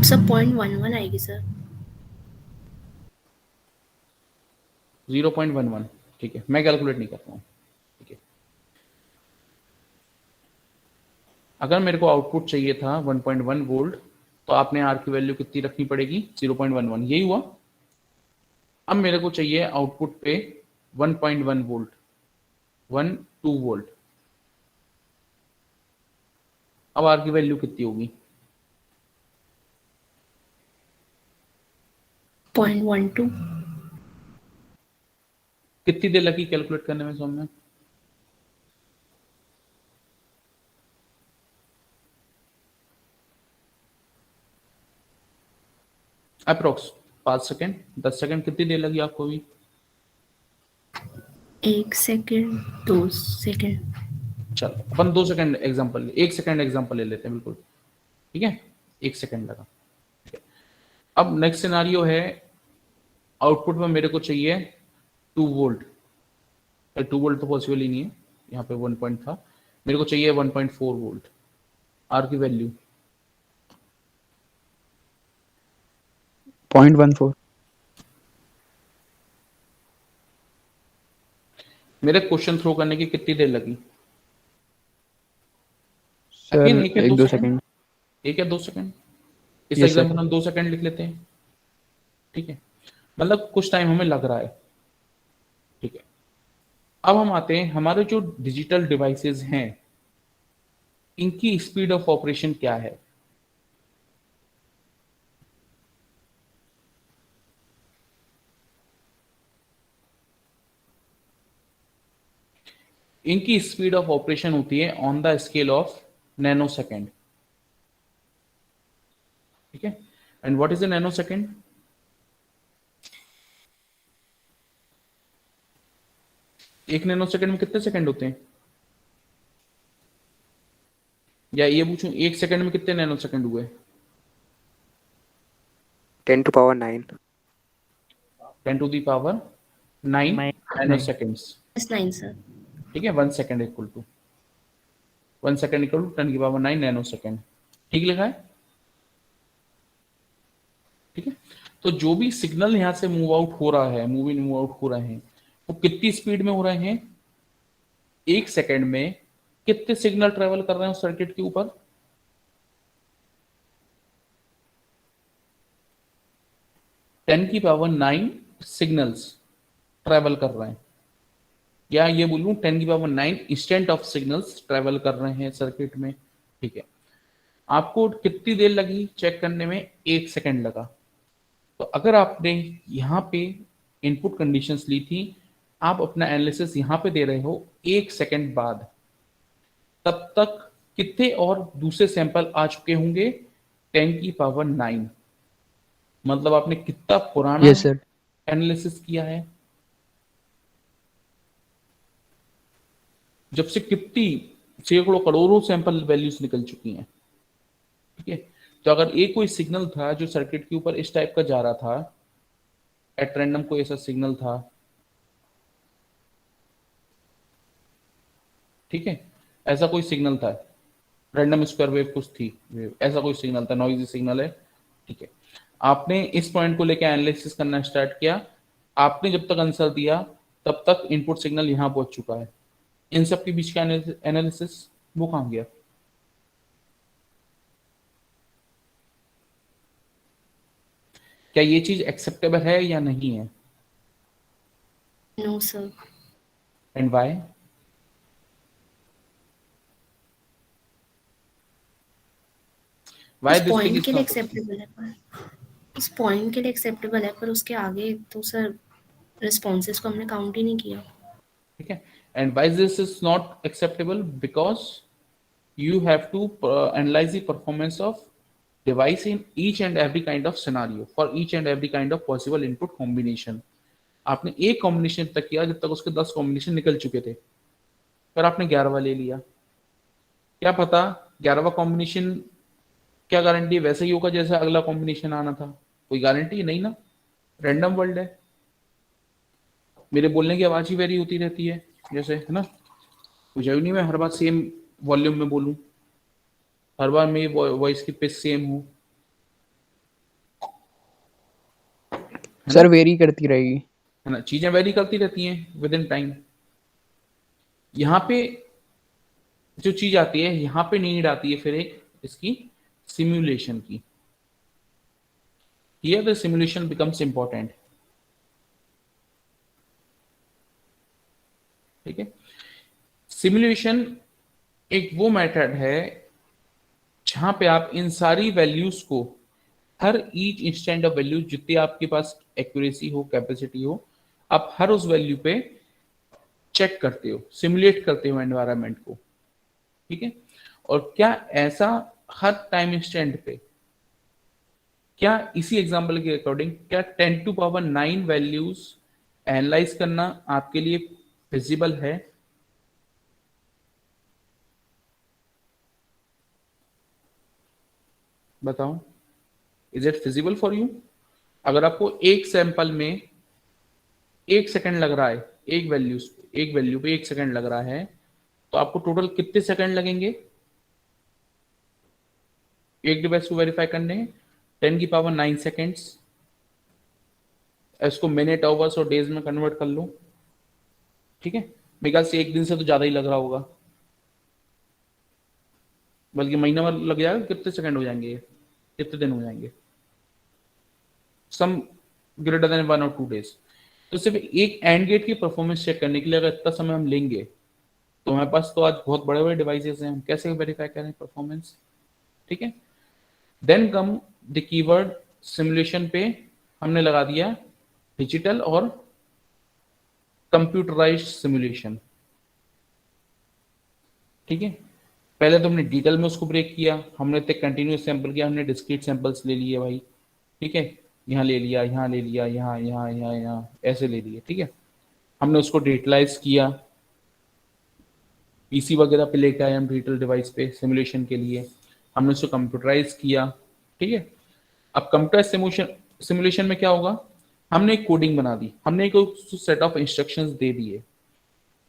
सर 0.11 आएगी सर। 0.11, ठीक है, मैं कैलकुलेट नहीं करता हूँ, ठीक है। अगर मेरे को आउटपुट चाहिए था 1.1 वोल्ट, तो आपने आर की वैल्यू कितनी रखनी पड़ेगी? 0.11, यही हुआ। अब मेरे को चाहिए आउटपुट पे 1.1 वोल्ट, 2 वोल्ट। अब आर की वैल्यू कितनी होगी? 0.12। कितनी देर लगी कैलकुलेट करने में सौम्य? अप्रोक्स 5 सेकेंड, 10 सेकेंड, कितनी देर लगी आपको भी? 1 सेकेंड, 2 सेकेंड। चलो अपन 2 सेकेंड एग्जांपल, 1 सेकेंड एग्जांपल ले लेते हैं, बिल्कुल ठीक है, 1 सेकेंड लगा। अब नेक्स्ट सिनारियो है, आउटपुट में मेरे को चाहिए 2 वोल्ट। 2 वोल्ट तो पॉसिबल ही नहीं है, यहाँ पे 1 पॉइंट था, मेरे को चाहिए 1.4 वोल्ट। आर की वैल्यू 0.14। मेरे क्वेश्चन थ्रो करने की कितनी देर लगी? सर अगेन 1 या 2 1-2 सेकेंड, सेकंड। 1 या 2 सेकेंड। इस Yes, sir. एग्जाम्पल हम 2 सेकेंड लिख लेते हैं, ठीक है, मतलब कुछ टाइम हमें लग रहा है, ठीक है। अब हम आते हैं, हमारे जो डिजिटल डिवाइसेस हैं इनकी स्पीड ऑफ ऑपरेशन क्या है? इनकी स्पीड ऑफ ऑपरेशन होती है on the scale of nano second, ठीक है। And what is a nano second? एक नैनो सेकेंड में कितने सेकंड होते हैं? या ये पूछूं, 1 सेकंड में कितने नैनो सेकंड हुए? 10⁻⁹। 10 to the power 9 nano seconds, S9 sir. ठीक है। 1 सेकंड इक्वल टू 10 की पावर 9 नैनो सेकंड, ठीक लिखा है, ठीक है। तो जो भी सिग्नल यहां से मूव आउट हो रहा है, मूव इन मूव आउट हो रहे हैं, वो कितनी स्पीड में हो रहे हैं? 1 सेकंड में कितने सिग्नल ट्रेवल कर रहे हैं उस सर्किट के ऊपर? 10 की पावर 9 सिग्नल्स ट्रेवल कर रहे हैं, या ये बोलूं 10 की power 9 instant of signals travel कर रहे हैं सर्किट में, ठीक है। आपको कितनी देर लगी चेक करने में? 1 सेकंड लगा। तो अगर आपने यहाँ पे इनपुट कंडीशंस ली थी, आप अपना एनालिसिस यहाँ पे दे रहे हो 1 सेकंड बाद, तब तक कितने और दूसरे सैंपल आ चुके होंगे? 10 की पावर 9, मतलब आपने कितना पुराना यस सर। एनालिसिस किया है। जब से कितनी सैकड़ों करोड़ों सैंपल वैल्यूज निकल चुकी हैं, ठीक है। तो अगर एक कोई सिग्नल था जो सर्किट के ऊपर इस टाइप का जा रहा था, एट रैंडम कोई ऐसा सिग्नल था, ठीक है, ऐसा कोई सिग्नल था, रैंडम स्क्वायर वेव कुछ थी वेव, ऐसा कोई सिग्नल था, नॉइजी सिग्नल है, ठीक है। आपने इस पॉइंट को लेकर एनालिसिस करना स्टार्ट किया, आपने जब तक आंसर दिया तब तक इनपुट सिग्नल यहां पहुंच चुका है। इन सब के बीच का एनालिसिस वो कहां गया? क्या ये चीज एक्सेप्टेबल है या नहीं है? No sir. And why? Why use this thing point is के लिए नॉट एक्सेप्टेबल है, पर उस पॉइंट के लिए एक्सेप्टेबल है, पर उसके आगे तो सर रिस्पॉन्सेज को हमने काउंट ही नहीं किया। ठीक है, and why this is not acceptable, because you have to analyze the performance of device in each and every kind of scenario for each and every kind of possible input combination. आपने एक कॉम्बिनेशन तक किया जब तक उसके 10 कॉम्बिनेशन निकल चुके थे, फिर आपने 11वां ले लिया। क्या पता 11वां कॉम्बिनेशन, क्या गारंटी वैसे ही होगा जैसे अगला कॉम्बिनेशन आना था? कोई गारंटी नहीं ना, रैंडम वर्ल्ड है। मेरे बोलने की आवाज ही वेरी होती रहती है जैसे, है ना, कुछ जरूरी नहीं मैं हर बार सेम वॉल्यूम में बोलूं, हर बार मेरी वॉइस की पिच सेम हो, है सर ना, वेरी करती रहेगी। है ना, चीजें वेरी करती रहती हैं विद इन टाइम। यहाँ पे जो चीज आती है, यहाँ पे नीड आती है फिर एक इसकी सिमुलेशन की। Here the simulation becomes important. ठीक है, सिमुलेशन एक वो मेथड है जहां पे आप इन सारी वैल्यूज को, हर ईच इंस्टेंट ऑफ वैल्यू जितनी आपके पास एक्यूरेसी हो, कैपेसिटी हो, आप हर उस वैल्यू पे चेक करते हो, सिमुलेट करते हो एनवायरनमेंट को। ठीक है, और क्या ऐसा हर टाइम इंस्टेंट पे, क्या इसी एग्जांपल के अकॉर्डिंग क्या 10 टू पावर 9 वैल्यूज एनालाइज करना आपके लिए फिजिबल है? बताओ, is it feasible for you? अगर आपको एक सैंपल में 1 सेकंड लग रहा है, एक वैल्यू पे 1 सेकंड लग रहा है, तो आपको टोटल कितने सेकंड लगेंगे एक डिवाइस को वेरीफाई करने? 10 की पावर 9 सेकेंड्स। इसको मिनट, आवर्स और डेज में कन्वर्ट कर लो। ठीक है, मेरे ख्याल से एक दिन से तो ज्यादा ही लग रहा होगा, बल्कि महीना भर लग जाएगा। कितने सेकंड हो जाएंगे, कितने दिन हो जाएंगे? सम ग्रेटर देन 1 और 2 डेज। तो सिर्फ एक एंड गेट की परफॉर्मेंस चेक करने के लिए अगर इतना समय हम लेंगे, तो हमारे पास तो आज बहुत बड़े बड़े डिवाइसेस हैं, हम कैसे वेरीफाई करें परफॉर्मेंस? ठीक है, then come the keyword simulation पे हमने लगा दिया डिजिटल और कंप्यूटराइज्ड सिमुलेशन। ठीक है, पहले तो हमने डिटेल में उसको ब्रेक किया, हमने तो कंटिन्यूस सैंपल किया, हमने डिस्क्रीट सैंपल्स ले लिए भाई। ठीक है, यहाँ ले लिया, यहाँ ले लिया, यहाँ यहाँ यहाँ यहाँ ऐसे ले लिए। ठीक है, हमने उसको डिजिटलाइज किया, पीसी वगैरह पे लेके आए हम डिजिटल डिवाइस पे सिमुलेशन के लिए, हमने उसको कंप्यूटराइज किया। ठीक है, अब कंप्यूटर सिमुलेशन में क्या होगा, हमने एक कोडिंग बना दी, हमने एक सेट ऑफ इंस्ट्रक्शंस दे दिए।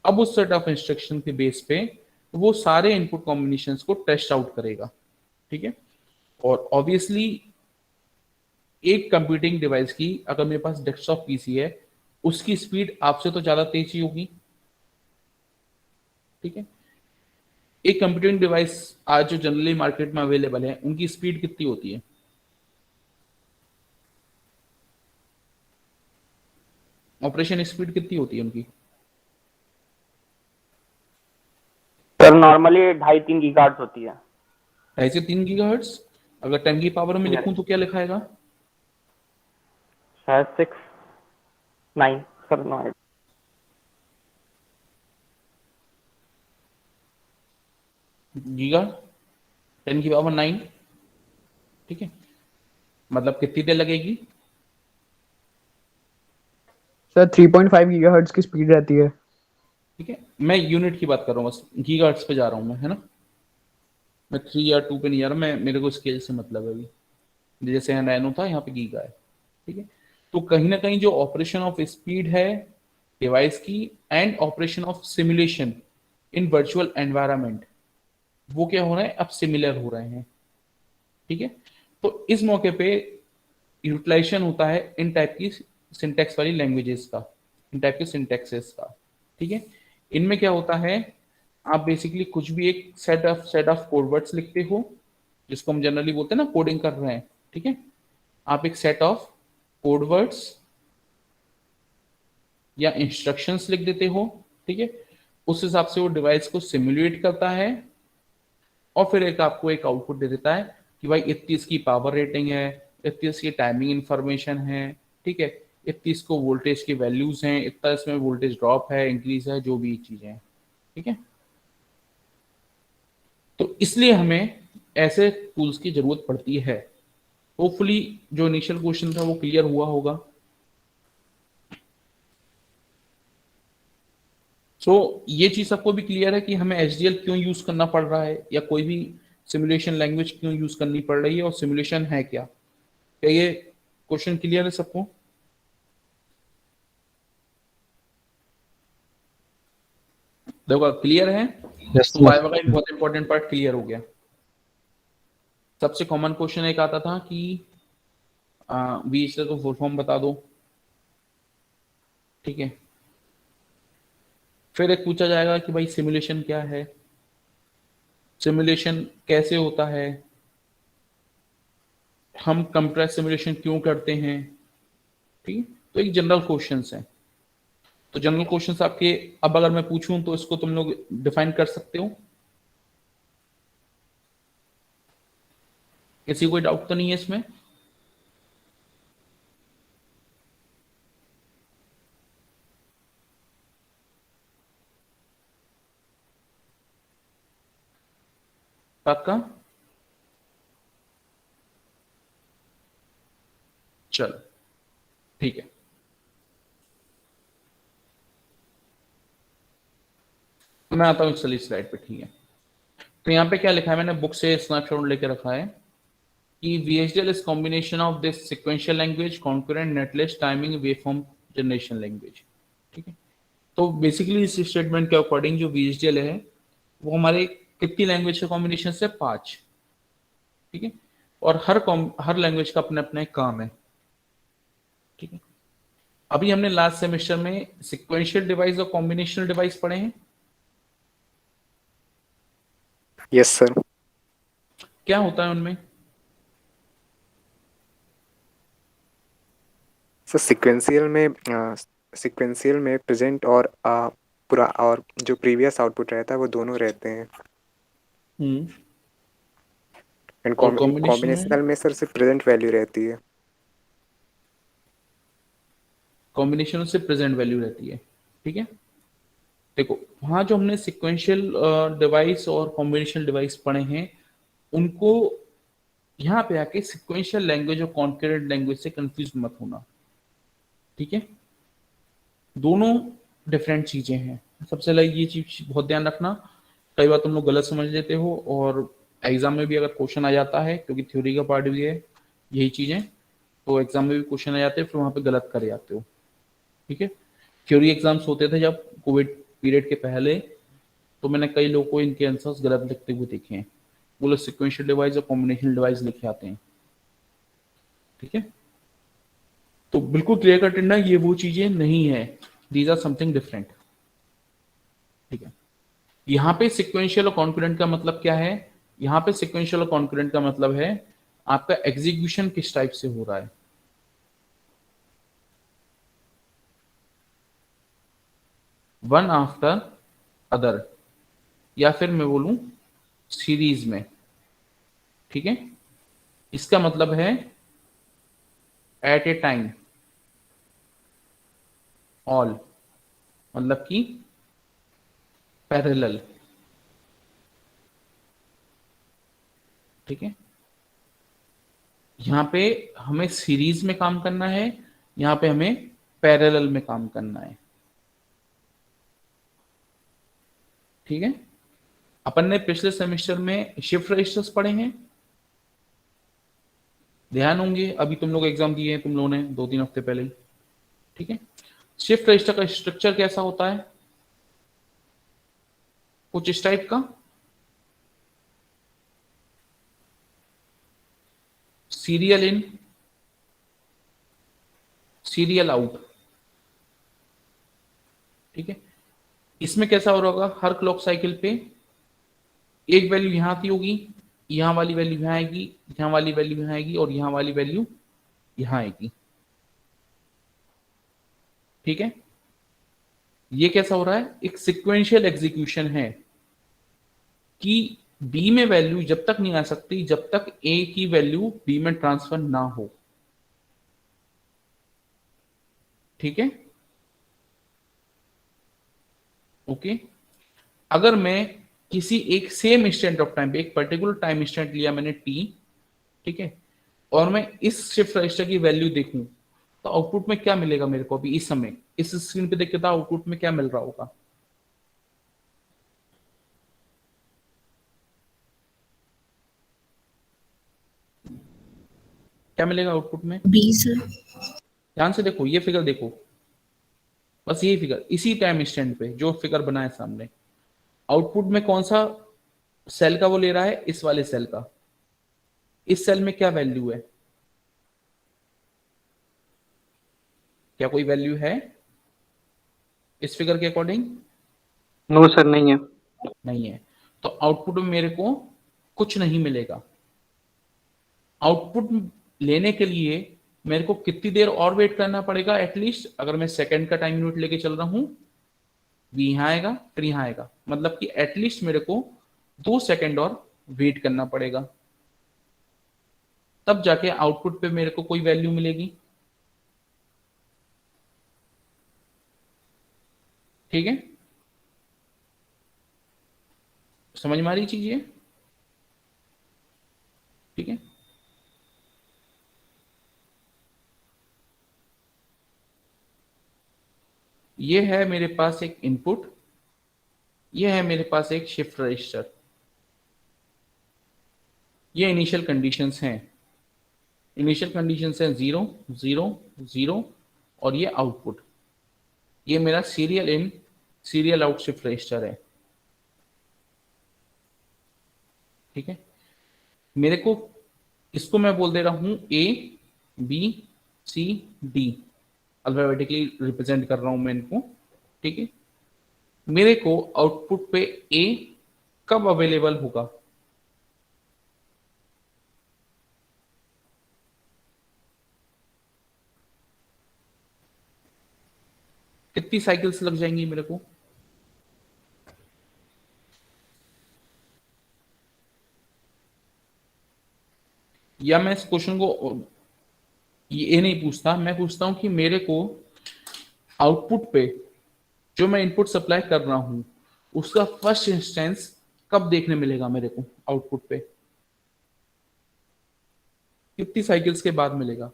अब उस सेट ऑफ इंस्ट्रक्शन के बेस पे वो सारे इनपुट कॉम्बिनेशंस को टेस्ट आउट करेगा। ठीक है, और ऑब्वियसली एक कंप्यूटिंग डिवाइस की, अगर मेरे पास डेस्कटॉप पीसी है, उसकी स्पीड आपसे तो ज्यादा तेज ही होगी। ठीक है, एक कंप्यूटिंग डिवाइस आज जो जनरली मार्केट में अवेलेबल है, उनकी स्पीड कितनी होती है? ऑपरेशन स्पीड कितनी होती है उनकी? सर नॉर्मली 2.5-3 गीगाहर्ट्ज होती है। 2.5 से 3 गीगाहर्ट्ज। अगर 10 की पावर में लिखूं तो क्या लिखाएगा? शायद 6, 9 सर, नो। गीगा 10 की पावर 9। ठीक है, मतलब कितनी देर लगेगी? सर 3.5 गीगाहर्ट्ज की स्पीड रहती है। ठीक है, मैं यूनिट की बात कर रहा हूँ, बस गीगाहर्ट्ज पे जा रहा हूँ मैं, है ना, मैं 3 या 2 पे नहीं जा रहा, मैं मेरे को स्केल से मतलब है अभी। जैसे यहाँ नैनो था, यहाँ पे गीगा है। ठीक है, तो कहीं ना कहीं जो ऑपरेशन ऑफ स्पीड है डिवाइस की and operation of simulation in virtual environment, वो क्या हो रहा है, अब सिमिलर हो रहे हैं। ठीक है, तो इस मौके पे यूटिलाइजेशन होता है इन टाइप की सिंटेक्स वाली लैंग्वेजेस का, इन टाइप के सिंटेक्सेस का। ठीक है, इनमें क्या होता है, आप बेसिकली कुछ भी एक सेट ऑफ कोड वर्ड्स लिखते हो, जिसको हम जनरली बोलते हैं ना कोडिंग कर रहे हैं। ठीक है, आप एक सेट ऑफ कोड वर्ड्स या इंस्ट्रक्शंस लिख देते हो। ठीक है, उस हिसाब से वो डिवाइस को सिमुलेट करता है और फिर एक आपको एक आउटपुट दे देता है कि भाई इतनी इसकी पावर रेटिंग है, इतनी इसकी टाइमिंग इंफॉर्मेशन है, ठीक है, इतनी इसको वोल्टेज की वैल्यूज हैं, इतना इसमें वोल्टेज ड्रॉप है, इंक्रीज है, जो भी चीजें हैं, ठीक है। तो इसलिए हमें ऐसे टूल्स की जरूरत पड़ती है। होपफुली जो इनिशियल क्वेश्चन था वो क्लियर हुआ होगा। ये चीज सबको भी क्लियर है कि हमें HDL क्यों यूज करना पड़ रहा है, या कोई भी सिमुलेशन लैंग्वेज क्यों यूज करनी पड़ रही है, और सिमुलेशन है क्या ये क्वेश्चन क्लियर है सबको? देखो क्लियर है। तो वाइवा का एक बहुत इंपॉर्टेंट पार्ट क्लियर हो गया। सबसे कॉमन क्वेश्चन एक आता था कि VHDL को फुल फॉर्म बता दो, ठीक है। फिर एक पूछा जाएगा कि भाई सिमुलेशन क्या है, सिमुलेशन कैसे होता है, हम कंप्रेस सिमुलेशन क्यों करते हैं, ठीक है। तो एक जनरल क्वेश्चंस है। तो जनरल क्वेश्चंस आपके, अब अगर मैं पूछूं तो इसको तुम लोग डिफाइन कर सकते हो? किसी कोई डाउट तो नहीं है इसमें? पक्का? चलो ठीक है। मैं आता हूँ चलिए स्लाइड पे, ठीक है। तो यहाँ पे क्या लिखा है, मैंने बुक से स्नैपशॉट लेके रखा है कि VHDL is combination of this sequential language, concurrent, netlist, timing, waveform generation language, ठीक है। तो बेसिकली इस स्टेटमेंट के अकॉर्डिंग जो VHDL है वो हमारे कितनी लैंग्वेज के कॉम्बिनेशन से 5, ठीक है। और हर लैंग्वेज का अपने अपने काम है, ठीक है। अभी हमने लास्ट सेमेस्टर में सिक्वेंशियल डिवाइस और कॉम्बिनेशनल डिवाइस पढ़े हैं। Yes sir. क्या होता है उनमें? सर सिक्वेंशियल में प्रेजेंट और पूरा और जो प्रीवियस आउटपुट रहता है वो दोनों रहते हैं। एंड और कॉम्बिनेशनल कॉम्बिनेशनल में सर सिर्फ प्रेजेंट वैल्यू रहती है। कॉम्बिनेशन से प्रेजेंट वैल्यू रहती है, ठीक है। देखो वहां जो हमने सिक्वेंशियल डिवाइस और कॉम्बिनेशनल डिवाइस पढ़े हैं, उनको यहाँ पे आके सिक्वेंशियल लैंग्वेज और कॉन्करेंट लैंग्वेज से कंफ्यूज मत होना, ठीक है। दोनों डिफरेंट चीजें हैं। सबसे पहले ये चीज बहुत ध्यान रखना, कई बार तुम लोग गलत समझ लेते हो और एग्जाम में भी अगर क्वेश्चन आ जाता है, क्योंकि थ्योरी का पार्ट भी है यही चीजें, तो एग्जाम में भी क्वेश्चन आ जाते हैं, फिर वहां पे गलत कर जाते हो, ठीक है। थ्योरी एग्जाम्स होते थे जब कोविड पीरियड के पहले, तो मैंने कई लोगों को इनके आंसर्स गलत लिखते हुए देखे हैं। वो लोग सिक्वेंशियल डिवाइस और कॉम्बिनेशनल डिवाइस लिखे आते हैं, ठीक है। तो बिल्कुल क्लियर कट ना, ये वो चीजें नहीं है, दीज आर समथिंग डिफरेंट, ठीक है। यहाँ पे सिक्वेंशियल और कॉन्करेंट का मतलब क्या है? यहाँ पे सिक्वेंशियल और कॉन्करेंट का मतलब है आपका एग्जीक्यूशन किस टाइप से हो रहा है। वन आफ्टर अदर, या फिर मैं बोलूं सीरीज में, ठीक है। इसका मतलब है एट ए टाइम, ऑल, मतलब कि पैरेलल, ठीक है। यहां पे हमें सीरीज में काम करना है, यहां पे हमें पैरेलल में काम करना है, ठीक है। अपन ने पिछले सेमेस्टर में शिफ्ट रजिस्टर्स पढ़े हैं, ध्यान होंगे, अभी तुम लोग एग्जाम दिए हैं तुम लोगों ने 2-3 हफ्ते पहले ही, ठीक है। शिफ्ट रजिस्टर का स्ट्रक्चर कैसा होता है? कुछ इस टाइप का, सीरियल इन, सीरियल आउट, ठीक है। इसमें कैसा हो रहा होगा, हर क्लॉक साइकिल पे एक वैल्यू यहां आती होगी, यहां वाली वैल्यू यहां आएगी, यहां वाली वैल्यू यहां आएगी, और यहां वाली वैल्यू यहां आएगी, ठीक है। ये कैसा हो रहा है? एक सिक्वेंशियल एग्जीक्यूशन है कि बी में वैल्यू जब तक नहीं आ सकती जब तक ए की वैल्यू बी में ट्रांसफर ना हो। ठीक है, ओके। अगर मैं किसी एक सेम इंस्टेंट ऑफ टाइम पे, एक पर्टिकुलर टाइम इंस्टेंट लिया मैंने टी, ठीक है, और मैं इस शिफ्ट रजिस्टर की वैल्यू देखूं तो आउटपुट में क्या मिलेगा मेरे को अभी इस समय, इस स्क्रीन पे देख के तो आउटपुट में क्या मिल रहा होगा? क्या मिलेगा आउटपुट में? 20। ध्यान से देखो, ये फिगर देखो, बस ये फिगर इसी टाइम इंस्टेंट पे जो फिगर बना है सामने, आउटपुट में कौन सा सेल का वो ले रहा है? इस वाले सेल का। इस सेल में क्या वैल्यू है? क्या कोई वैल्यू है इस फिगर के अकॉर्डिंग? नो सर, नहीं है। नहीं है, तो आउटपुट में मेरे को कुछ नहीं मिलेगा। आउटपुट लेने के लिए मेरे को कितनी देर और वेट करना पड़ेगा? एटलीस्ट अगर मैं सेकंड का टाइम यूनिट लेके चल रहा हूं, v यहां आएगा फिर यहां आएगा, मतलब कि एटलीस्ट मेरे को 2 सेकंड और वेट करना पड़ेगा, तब जाके आउटपुट पे मेरे को कोई वैल्यू मिलेगी। ठीक है, समझ में आ रही चीज ये? ठीक है, ये है मेरे पास एक इनपुट, ये है मेरे पास एक शिफ्ट रजिस्टर, ये इनिशियल कंडीशंस हैं। इनिशियल कंडीशंस हैं 0 0 0 और ये आउटपुट। ये मेरा serial in serial out shift register है। ठीक है, मेरे को इसको मैं बोल दे रहा हूं A B C D, alphabetically represent कर रहा हूं मैं इनको। ठीक है, मेरे को आउटपुट पे ए कब अवेलेबल होगा? कितनी साइकिल्स लग जाएंगी मेरे को? या मैं इस क्वेश्चन को ये नहीं पूछता, मैं पूछता हूं कि मेरे को आउटपुट पे जो मैं इनपुट सप्लाई कर रहा हूं उसका फर्स्ट इंस्टेंस कब देखने मिलेगा मेरे को? आउटपुट पे कितनी साइकिल्स के बाद मिलेगा?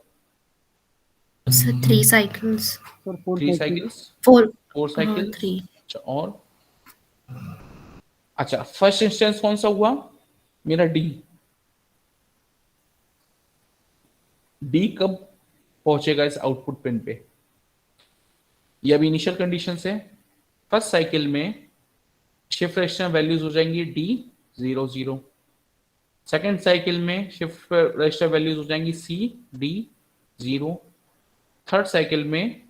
Sir 3 cycles. Sir 4 3 cycles, 4 4 cycles. 3। अच्छा, और अच्छा, फर्स्ट इंस्टेंस कौन सा हुआ मेरा? डी। डी कब पहुंचेगा इस आउटपुट पिन पे? ये अभी इनिशियल कंडीशन है। फर्स्ट साइकिल में शिफ्ट रजिस्टर वैल्यूज हो जाएंगी डी 0 0। सेकेंड साइकिल में शिफ्ट रजिस्टर वैल्यूज हो जाएंगी सी डी 0। थर्ड साइकिल में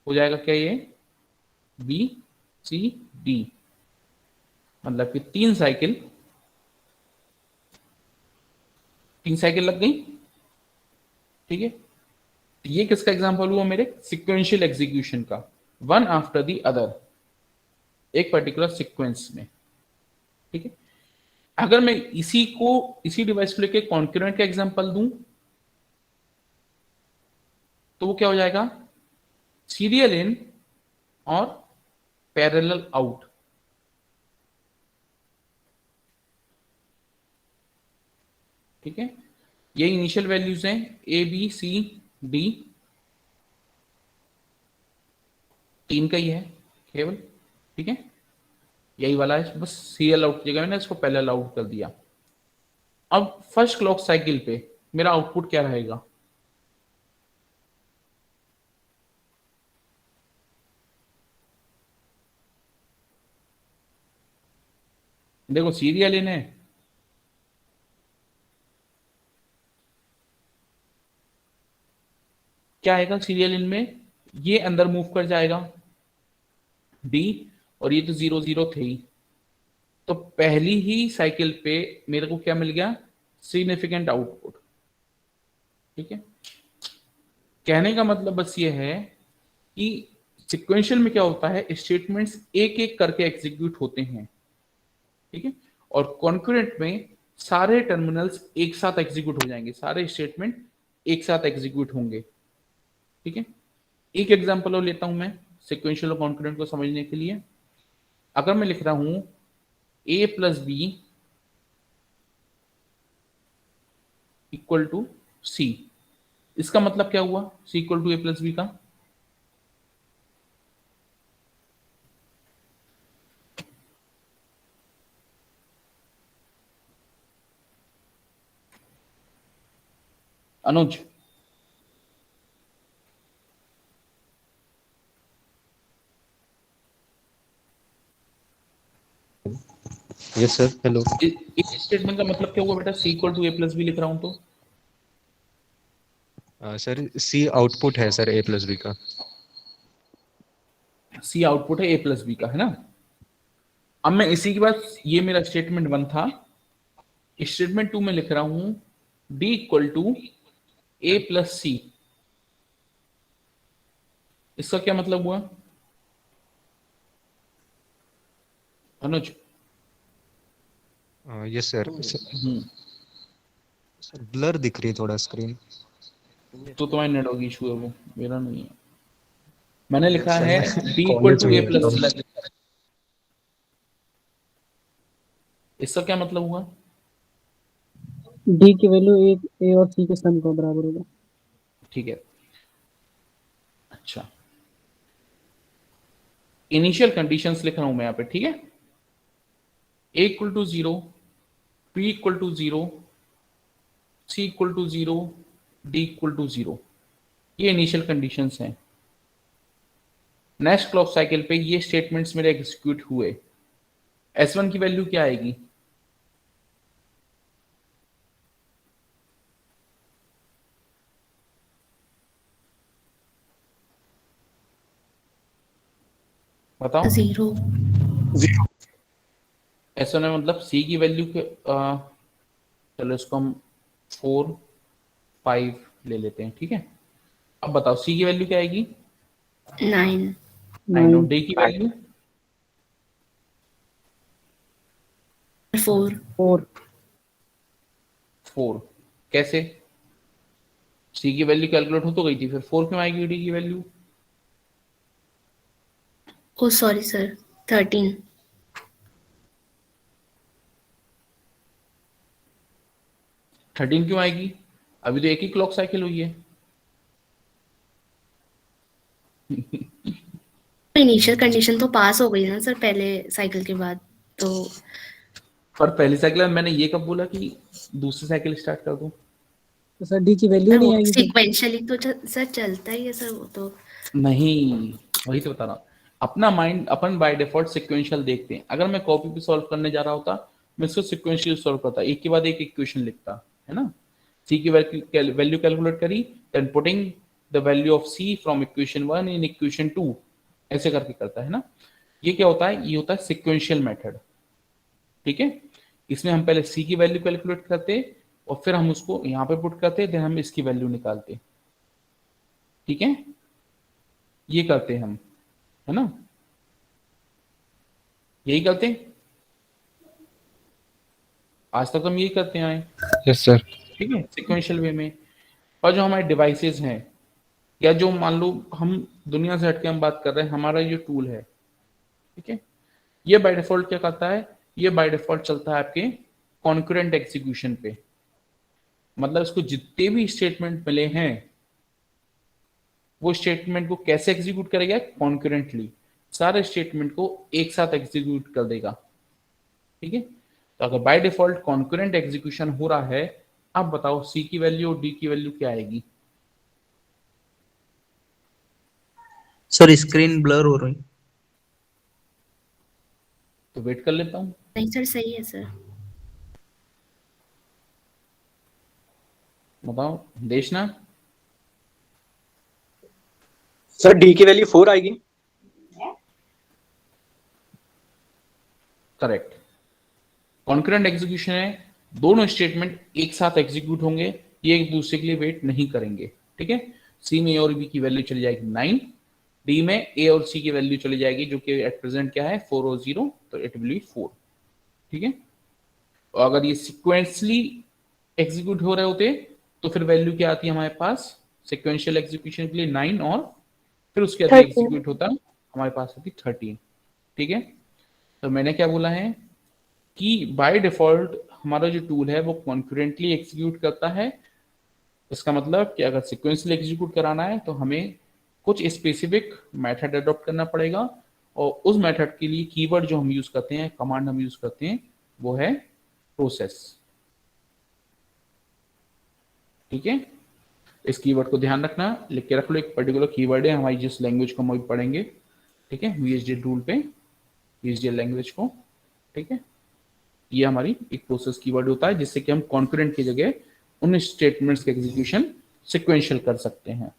हो जाएगा क्या? ये बी सी डी, मतलब कि 3 साइकिल लग गई। ठीक है, ये किसका एग्जांपल हुआ? मेरे सिक्वेंशियल एग्जीक्यूशन का, वन आफ्टर द अदर, एक पर्टिकुलर सीक्वेंस में। ठीक है, अगर मैं इसी डिवाइस को लेके कॉन्करेंट का एग्जांपल दूं तो वो क्या हो जाएगा? सीरियल इन और पैरेलल आउट। ठीक है, ये इनिशियल वैल्यूज हैं ए बी सी डी, 3 का ही है केवल। ठीक है, यही वाला है, बस सीरियल आउट की जगह मैंने इसको पैरेलल आउट कर दिया। अब फर्स्ट क्लॉक साइकिल पे मेरा आउटपुट क्या रहेगा? देखो, सीरियल इन है, क्या आएगा सीरियल इन में? ये अंदर मूव कर जाएगा डी, और ये तो 0 0 थे ही, तो पहली ही साइकिल पे मेरे को क्या मिल गया? Significant output. ठीक है, कहने का मतलब बस ये है कि सिक्वेंशियल में क्या होता है, स्टेटमेंट्स एक एक करके एग्जीक्यूट होते हैं। ठीक है, और कॉन्करेंट में सारे टर्मिनल्स एक साथ एग्जीक्यूट हो जाएंगे, सारे स्टेटमेंट एक साथ एग्जीक्यूट होंगे। ठीक है, एक एग्जांपल और लेता हूं मैं सिक्वेंशियल और कॉन्करेंट को समझने के लिए। अगर मैं लिख रहा हूं a plus B equal to C, इसका मतलब क्या हुआ? c equal to a plus B का अनुज, यस सर, हेलो। इस स्टेटमेंट का मतलब क्या हुआ बेटा? c equal to a plus B लिख रहा हूं तो सर सी आउटपुट है सर ए प्लस बी का। c आउटपुट है a प्लस बी का, है ना। अब मैं इसी के बाद, ये मेरा स्टेटमेंट 1 था, स्टेटमेंट 2 में लिख रहा हूं d equal to a plus C. इसका क्या मतलब हुआ Anuj? Yes sir. Sir blur दिख रही है थोड़ा स्क्रीन। तो तुम्हारी नेटवर्क इशू है, वो मेरा नहीं है। मैंने लिखा सर, है मैं d इक्वल कॉलेज टू में a प्लस हूँ। सी। इसका क्या मतलब हुआ? डी की वैल्यू ए और सी के सम को बराबर होगा। ठीक है, अच्छा, इनिशियल कंडीशंस लिख रहा हूं मैं यहाँ पे। ठीक है, a equal to 0, p equal to 0, c equal to 0, d equal to 0, ये इनिशियल कंडीशंस हैं। नेक्स्ट क्लॉक साइकिल पे ये स्टेटमेंट्स मेरे एग्जीक्यूट हुए। S1 की वैल्यू क्या आएगी? बताओ। 0। S1 में मतलब c की वैल्यू के चलो इसको हम 4, 5 ले लेते हैं। ठीक है, अब बताओ c की वैल्यू क्या आएगी? 9। 9। और d की वैल्यू 4। 4। कैसे? c की वैल्यू कैलकुलेट हो तो गई थी, फिर 4 क्यों आएगी d की वैल्यू? ओ सॉरी सर, 13। 13 क्यों आएगी? अभी तो एक ही क्लॉक साइकिल हुई है। इनिशियल कंडीशन तो पास हो गई ना सर पहले साइकिल के बाद, तो पर पहली साइकिल में मैंने ये कब बोला कि दूसरी साइकिल स्टार्ट कर दूं? तो सर डी की वैल्यू नहीं आएगी। सीक्वेंशियली तो सर चलता ही है सर वो तो। नहीं, वही तो बता रहा हूं। अपना mind upon by default sequential देखते हैं। अगर मैं कॉपी पे सॉल्व करने जा रहा होता, मैं इसको सिक्वेंशियल सॉल्व करता, एक के बाद एक इक्वेशन लिखता, है ना। सी की वैल्यू कैलकुलेट करी, then putting the value of C from equation 1 in equation 2, ऐसे करके करता है ना। ये क्या होता है? ये होता है सिक्वेंशियल मेथड। ठीक है, इसमें हम पहले सी की वैल्यू कैलकुलेट करते और फिर हम उसको यहाँ पे पुट करते, देन हम इसकी वैल्यू निकालते। ठीक है, ये करते हैं हम, है ना, यही करते हैं। आज तक हम यही करते आए। Yes sir. ठीक है, सिक्वेंशियल वे में। और जो हमारे डिवाइसेस हैं, या जो मान लो हम दुनिया से हटके हम बात कर रहे हैं, हमारा ये टूल है, ठीक है, ये बाय डिफॉल्ट क्या करता है? ये बाय डिफॉल्ट चलता है आपके कॉन्करेंट एग्जीक्यूशन पे। मतलब इसको जितने भी स्टेटमेंट मिले हैं, वो स्टेटमेंट को कैसे एग्जीक्यूट करेगा? कॉन्करेंटली, सारे स्टेटमेंट को एक साथ एग्जीक्यूट कर देगा। ठीक है, तो अगर बाय डिफॉल्ट कॉन्करेंट एग्जीक्यूशन हो रहा है, अब बताओ सी की वैल्यू और डी की वैल्यू क्या आएगी? सर स्क्रीन ब्लर हो रही। तो वेट कर लेता हूं। नहीं सर, सही है सर। बताओ देशना। सर डी की वैल्यू 4 आएगी। करेक्ट, कॉन्करेंट एग्जीक्यूशन है, दोनों स्टेटमेंट एक साथ एग्जीक्यूट होंगे, ये एक दूसरे के लिए वेट नहीं करेंगे। ठीक है, सी में ए और बी की वैल्यू चली जाएगी 9, डी में ए और सी की वैल्यू चली जाएगी जो कि एट प्रेजेंट क्या है 4 और 0, तो इट विल बी 4। ठीक है, और अगर ये सिक्वेंसली एग्जीक्यूट हो रहे होते तो फिर वैल्यू क्या आती है हमारे पास सिक्वेंशियल एग्जीक्यूशन के लिए 9 और फिर उसके बाद 13 एग्जीक्यूट होता हमारे पास आती 13। ठीक है, तो मैंने क्या बोला है कि बाय डिफॉल्ट हमारा जो टूल है वो कॉन्करेंटली एग्जीक्यूट करता है। इसका मतलब कि अगर सिक्वेंशियली एग्जीक्यूट कराना है तो हमें कुछ स्पेसिफिक मेथड अडॉप्ट करना पड़ेगा और उस मेथड के लिए कीवर्ड जो हम यूज करते हैं, कमांड हम यूज करते हैं, वो है प्रोसेस। ठीक है, इस कीवर्ड को ध्यान रखना, लिख के रख लो, एक पर्टिकुलर कीवर्ड है हमारी जिस लैंग्वेज को हम अभी पढ़ेंगे। ठीक है, VHDL टूल पे VHDL लैंग्वेज को। ठीक है, ये हमारी एक प्रोसेस कीवर्ड होता है जिससे कि हम कॉन्करेंट की जगह उन स्टेटमेंट्स के एग्जीक्यूशन सिक्वेंशियल कर सकते हैं।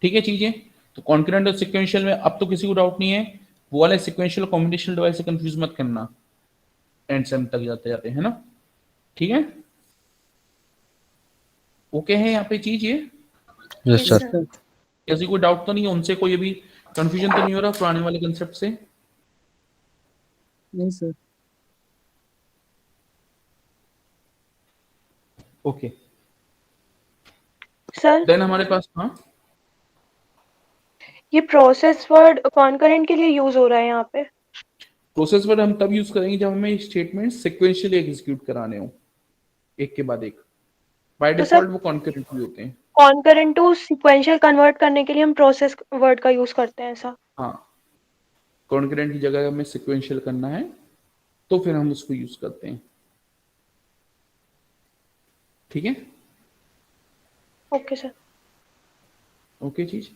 ठीक है चीजें, तो कॉन्करेंट और सिक्वेंशियल में अब तो किसी को डाउट नहीं है। वो वाले सिक्वेंशियल कॉम्बिनेशनल डिवाइस से कंफ्यूज मत करना एंड सेम तक जाते जाते, है ना। ठीक है, ओके है यहाँ पे चीज ये। Yes sir. किसी को डाउट तो नहीं है, उनसे कोई अभी कंफ्यूजन तो नहीं हो रहा पुराने वाले कंसेप्ट से? नहीं सर। ओके, सर देन हमारे पास, हाँ ये प्रोसेस वर्ड कॉन्करेंट के लिए यूज हो रहा है यहाँ पे। प्रोसेस वर्ड हम तब यूज करेंगे जब हमें स्टेटमेंट सिक्वेंशियली एग्जीक्यूट कराने हो एक के बाद एक। बाय तो सर डिफॉल्ट वो कॉन्करेंटली होते हैं। कॉन्करेंट टू सिक्वेंशियल कन्वर्ट करने के लिए हम प्रोसेस वर्ड का यूज करते हैं ऐसा। हाँ, कॉन्करेंट की जगह हमें सिक्वेंशियल करना है तो फिर हम उसको यूज करते हैं। ठीक है, ओके सर। ओके चीज।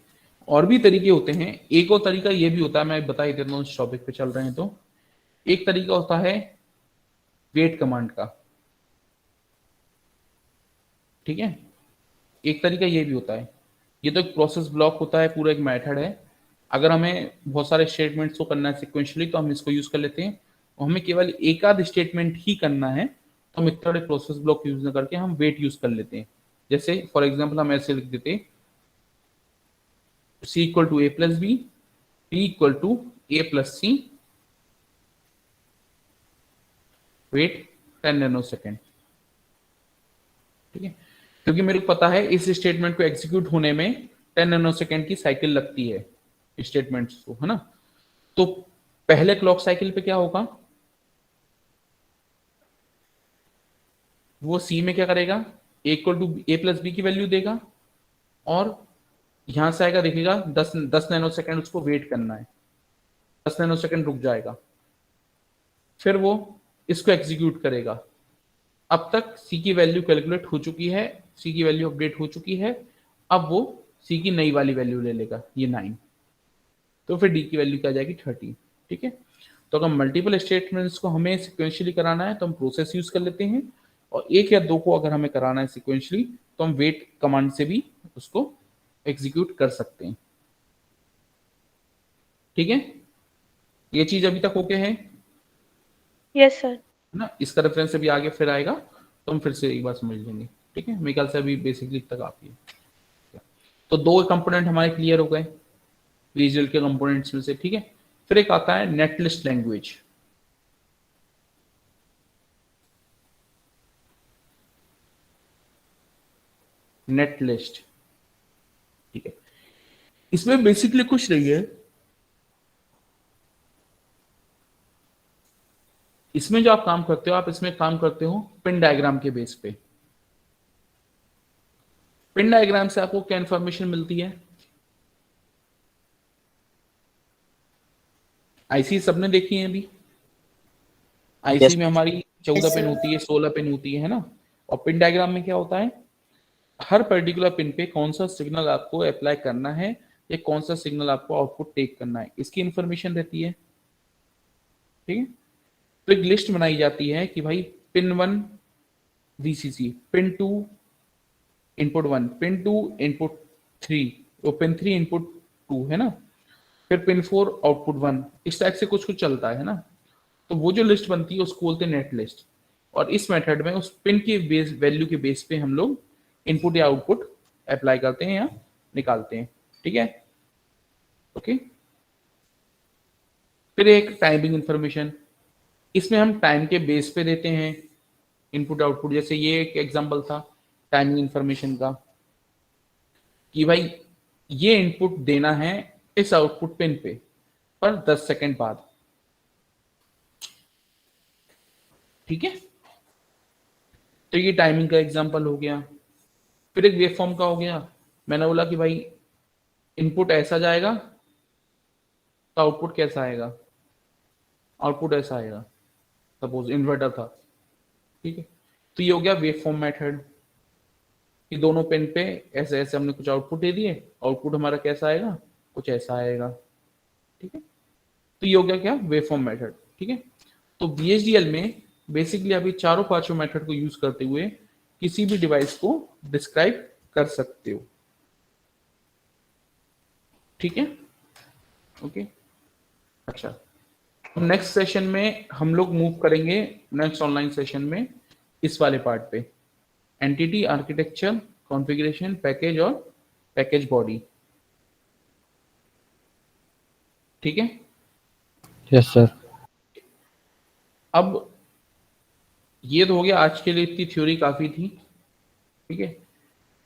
और भी तरीके होते हैं, एक और तरीका ये भी होता है, मैं बता ही देता हूँ इस टॉपिक पे चल रहे हैं तो। एक तरीका होता है वेट कमांड का। ठीक है, एक तरीका ये भी होता है, ये तो एक प्रोसेस ब्लॉक होता है, पूरा एक मेथड है। अगर हमें बहुत सारे स्टेटमेंट्स को करना है सिक्वेंशियली तो हम इसको यूज कर लेते हैं, और हमें केवल एक आध स्टेटमेंट ही करना है तो हम इतना बड़े प्रोसेस ब्लॉक यूज न करके हम वेट यूज कर लेते हैं। जैसे फॉर एग्जाम्पल हम ऐसे लिख देते C equal to A plus B, T equal to A plus C, wait 10 nano second. ठीक है, क्योंकि मेरे को पता है इस स्टेटमेंट को एग्जीक्यूट होने में 10 नैनो सेकेंड की साइकिल लगती है स्टेटमेंट्स को, है ना। तो पहले क्लॉक साइकिल पे क्या होगा, वो सी में क्या करेगा, A equal to A plus B की वैल्यू देगा और यहां से आएगा, देखेगा 10 नैनो सेकेंड उसको वेट करना है, 10 नैनो सेकेंड रुक जाएगा, फिर वो इसको एग्जीक्यूट करेगा। अब तक सी की वैल्यू कैलकुलेट हो चुकी है, सी की वैल्यू अपडेट हो चुकी है, अब वो सी की नई वाली वैल्यू ले लेगा, ये 9, तो फिर डी की वैल्यू क्या जाएगी 30। ठीक है, तो अगर मल्टीपल स्टेटमेंट्स को हमें सिक्वेंशियली कराना है तो हम प्रोसेस यूज कर लेते हैं, और एक या दो को अगर हमें कराना है सिक्वेंशियली तो हम वेट कमांड से भी उसको एग्जीक्यूट कर सकते हैं। ठीक है, ये चीज अभी तक ओके है यस सर। ना। इसका रेफरेंस अभी आगे फिर आएगा तो हम फिर से एक बार समझ लेंगे। ठीक है, मेरे ख्याल से अभी बेसिकली तक आती है। तो दो कंपोनेंट हमारे क्लियर हो गए विजुअल के कंपोनेंट्स में से। ठीक है, फिर एक आता है नेटलिस्ट लैंग्वेज। नेटलिस्ट, ठीक है, इसमें बेसिकली कुछ नहीं है। इसमें जो आप काम करते हो, आप इसमें काम करते हो पिन डायग्राम के बेस पे। पिन डायग्राम से आपको क्या इंफॉर्मेशन मिलती है, आईसी सबने देखी है अभी। आईसी में हमारी 14 पिन होती है, 16 पिन होती है ना। और पिन डायग्राम में क्या होता है, हर पर्टिकुलर पिन पे कौन सा सिग्नल आपको अप्लाई करना है या कौन सा सिग्नल आपको आउटपुट टेक करना है, इसकी इंफॉर्मेशन रहती है। ठीक है, तो एक लिस्ट बनाई जाती है कि भाई pin 1 VCC, pin 2 input 1, pin 2 input 3, तो पिन 3 इनपुट 2, है ना। फिर पिन 4 आउटपुट 1, इस टाइप से कुछ कुछ चलता है ना। तो वो जो लिस्ट बनती है उसको बोलते हैं नेट लिस्ट। और इस मेथड में उस पिन के बेस वैल्यू के बेस पे हम लोग इनपुट या आउटपुट अप्लाई करते हैं या निकालते हैं। ठीक है, ओके। फिर एक टाइमिंग इंफॉर्मेशन, इसमें हम टाइम के बेस पे देते हैं इनपुट आउटपुट। जैसे ये एक एग्जांपल था टाइमिंग इंफॉर्मेशन का कि भाई ये इनपुट देना है इस आउटपुट पिन पे पर 10 सेकंड बाद, ठीक है। तो ये टाइमिंग का एग्जांपल हो गया। फिर एक वेव फॉर्म का हो गया, मैंने बोला कि भाई इनपुट ऐसा जाएगा तो आउटपुट कैसा आएगा, आउटपुट ऐसा आएगा। सपोज इन्वर्टर था, ठीक है। तो ये हो गया वेव फॉर्म मेथड कि दोनों पिन पे ऐसे ऐसे हमने कुछ आउटपुट दे दिए, आउटपुट हमारा कैसा आएगा, कुछ ऐसा आएगा, ठीक है। तो ये हो गया क्या, वेव फॉर्म मेथड, ठीक है। तो VHDL में बेसिकली अभी चारों पांचों मेथड को यूज करते हुए किसी भी डिवाइस को डिस्क्राइब कर सकते हो, ठीक है, ओके। अच्छा, तो नेक्स्ट सेशन में हम लोग मूव करेंगे, नेक्स्ट ऑनलाइन सेशन में इस वाले पार्ट पे, एंटिटी आर्किटेक्चर, कॉन्फ़िगरेशन, पैकेज और पैकेज बॉडी, ठीक है। Yes sir. अब ये तो हो गया आज के लिए, इतनी थ्योरी काफी थी, ठीक है।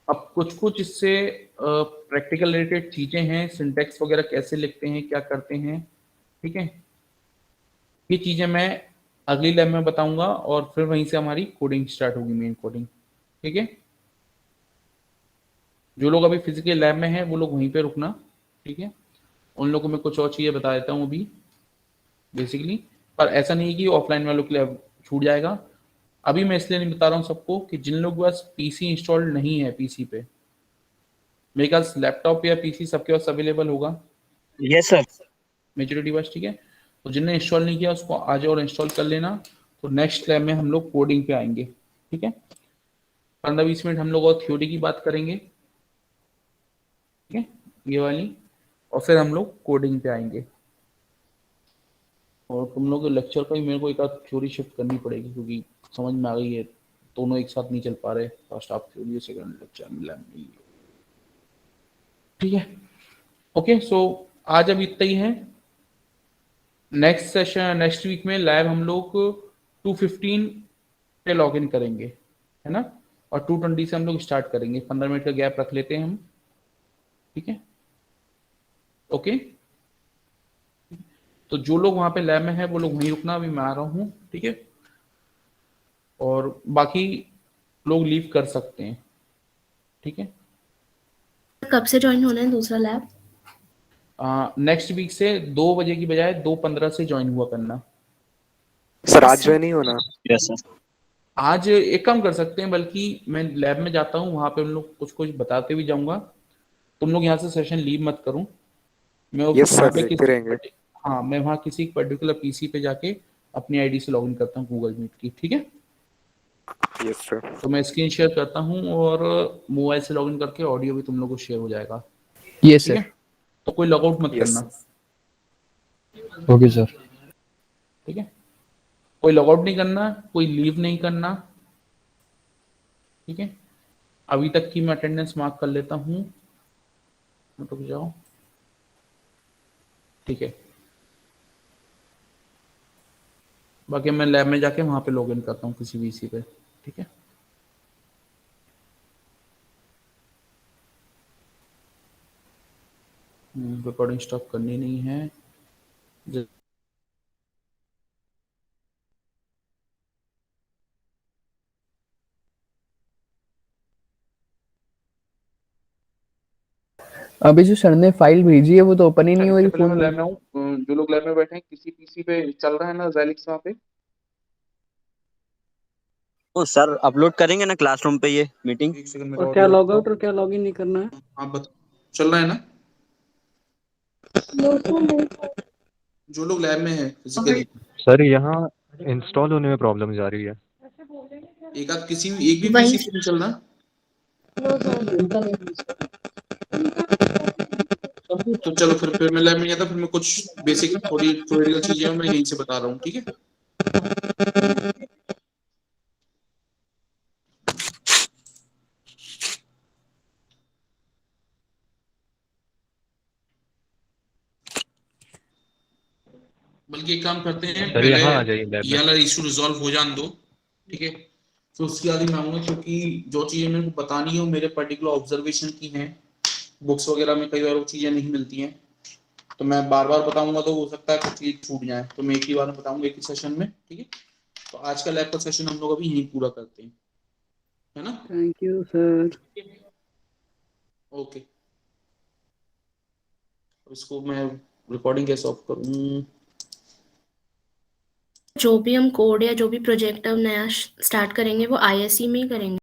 अब कुछ कुछ इससे प्रैक्टिकल रिलेटेड चीजें हैं, सिंटेक्स वगैरह कैसे लिखते हैं, क्या करते हैं, ठीक है। ये चीजें मैं अगली लैब में बताऊंगा और फिर वहीं से हमारी कोडिंग स्टार्ट होगी, मेन कोडिंग, ठीक है। जो लोग अभी फिजिकल लैब में हैं वो लोग वहीं पे रुकना, ठीक है। उन लोगों को मैं कुछ और चीजें बता देता हूँ अभी बेसिकली, पर ऐसा नहीं है कि ऑफलाइन वालों के लिए छूट जाएगा। अभी मैं इसलिए नहीं बता रहा हूँ सबको कि जिन लोगों के पास पीसी इंस्टॉल्ड नहीं है, पीसी पे मेरे पास लैपटॉप या पीसी सबके पास अवेलेबल होगा। Yes sir. मेजोरिटी बस, ठीक है। तो जिनने इंस्टॉल नहीं किया उसको आज और इंस्टॉल कर लेना। तो नेक्स्ट लैब में हम लोग कोडिंग पे आएंगे, ठीक है। 15-20 मिनट हम लोग और थ्योरी की बात करेंगे, ठीक है, ये वाली, और फिर हम लोग कोडिंग पे आएंगे। और तुम लोग के लेक्चर का ही मेरे को एक आध थ्योरी शिफ्ट करनी पड़ेगी क्योंकि समझ में आ गई है, दोनों एक साथ नहीं चल पा रहे, first half theory second lecture मिला, ठीक है, ओके। सो आज अब इतना ही है। नेक्स्ट सेशन, नेक्स्ट वीक में लैब हम लोग 2:15 पे लॉग इन करेंगे, है ना, और 2:20 से हम लोग स्टार्ट करेंगे, 15 मिनट का गैप रख लेते हैं हम, ठीक है, ओके। तो जो लोग वहां पे लैब में है वो लोग वहीं रुकना, अभी मैं आ रहा हूँ, ठीक है। और बाकी लोग लीव कर सकते हैं, ठीक है। कब से ज्वाइन होना है दूसरा लैब? नेक्स्ट वीक से 2 बजे की बजाय 2:15 से ज्वाइन हुआ करना। सर आज ज्वाइन नहीं होना? Yes sir. आज एक काम कर सकते हैं, बल्कि मैं लैब में जाता हूँ, वहां पे उन लोग कुछ कुछ बताते भी जाऊंगा। तुम लोग यहाँ से सेशन लीव मत करो, मैं यस वहाँ सर, पे देखते रहेंगे। हाँ, मैं वहाँ किसी पर्टिकुलर पीसी पे जाके अपनी आईडी से लॉगिन करता हूँ गूगल मीट की, ठीक है। Yes sir. तो मैं स्क्रीन शेयर करता हूँ और मोबाइल से लॉगिन करके ऑडियो भी तुम लोगों को शेयर हो जाएगा, यस ठीक सर। है। तो कोई लॉगआउट मत यस करना, ओके सर। ठीक है। कोई लॉगआउट नहीं करना, कोई लीव नहीं करना, ठीक है। अभी तक की मैं अटेंडेंस मार्क कर लेता हूँ, रुक जाओ, ठीक है। बाकी मैं लैब में जाके वहां पे लॉगिन करता हूँ किसी वीसी पे, ठीक है। रिकॉर्डिंग स्टॉप करनी नहीं है। अभी जो सर ने फाइल भेजी है वो तो ओपन ही नहीं हो रही इससे पहले फोन मैं में। लैब में हूँ, जो लोग लैब में बैठे हैं किसी पीसी पे चल रहा है ना ज़ैलिक्स वहाँ पे? तो सर अपलोड करेंगे ना क्लासरूम पे ये मीटिंग? एक सेकंड मेरा और क्या ऑडियो लॉग रुकता आउट और क्या लॉग इन नहीं करना है? आप बता, चल रहा है ना? जो लोग लैब में है फिजिकली, सर यहाँ इंस्टॉल होने में प्रॉब्लम जा रही है। एक आध किसी एक भी वही पीसी पे नहीं चल रहा? तो चलो फिर मैं लैब में नहीं आता, फिर मैं कुछ बेसिक थोड़ी थ्योरेटिकल चीजें हैं, मैं यहीं से बता रहा हूँ, ठीक है। बल्कि एक काम करते हैं, सर यहाँ आ जाइए पहले लैब ये में। वाला इशू रिजॉल्व हो जाने दो, ठीक है, तो उसके बाद ही मैं आऊंगा, क्योंकि जो चीजें मेरे को बतानी है वो मेरे पर्टिकुलर ऑब्जर्वेशन की हैं। बुक्स वगैरह में कई बार वो चीजें नहीं मिलती हैं, तो मैं बार बार बताऊंगा तो हो सकता है कुछ चीज छूट जाए, तो मैं एक ही बार में बताऊंगा, एक ही सेशन में, ठीक है। तो आज का लैब का सेशन हम लोग अभी यहीं पूरा करते हैं, है ना। Thank you sir. ओके, इसको मैं रिकॉर्डिंग कैसे ऑफ करूं? जो भी हम कोड या जो भी प्रोजेक्ट अब नया स्टार्ट करेंगे वो आईएससी में ही करेंगे।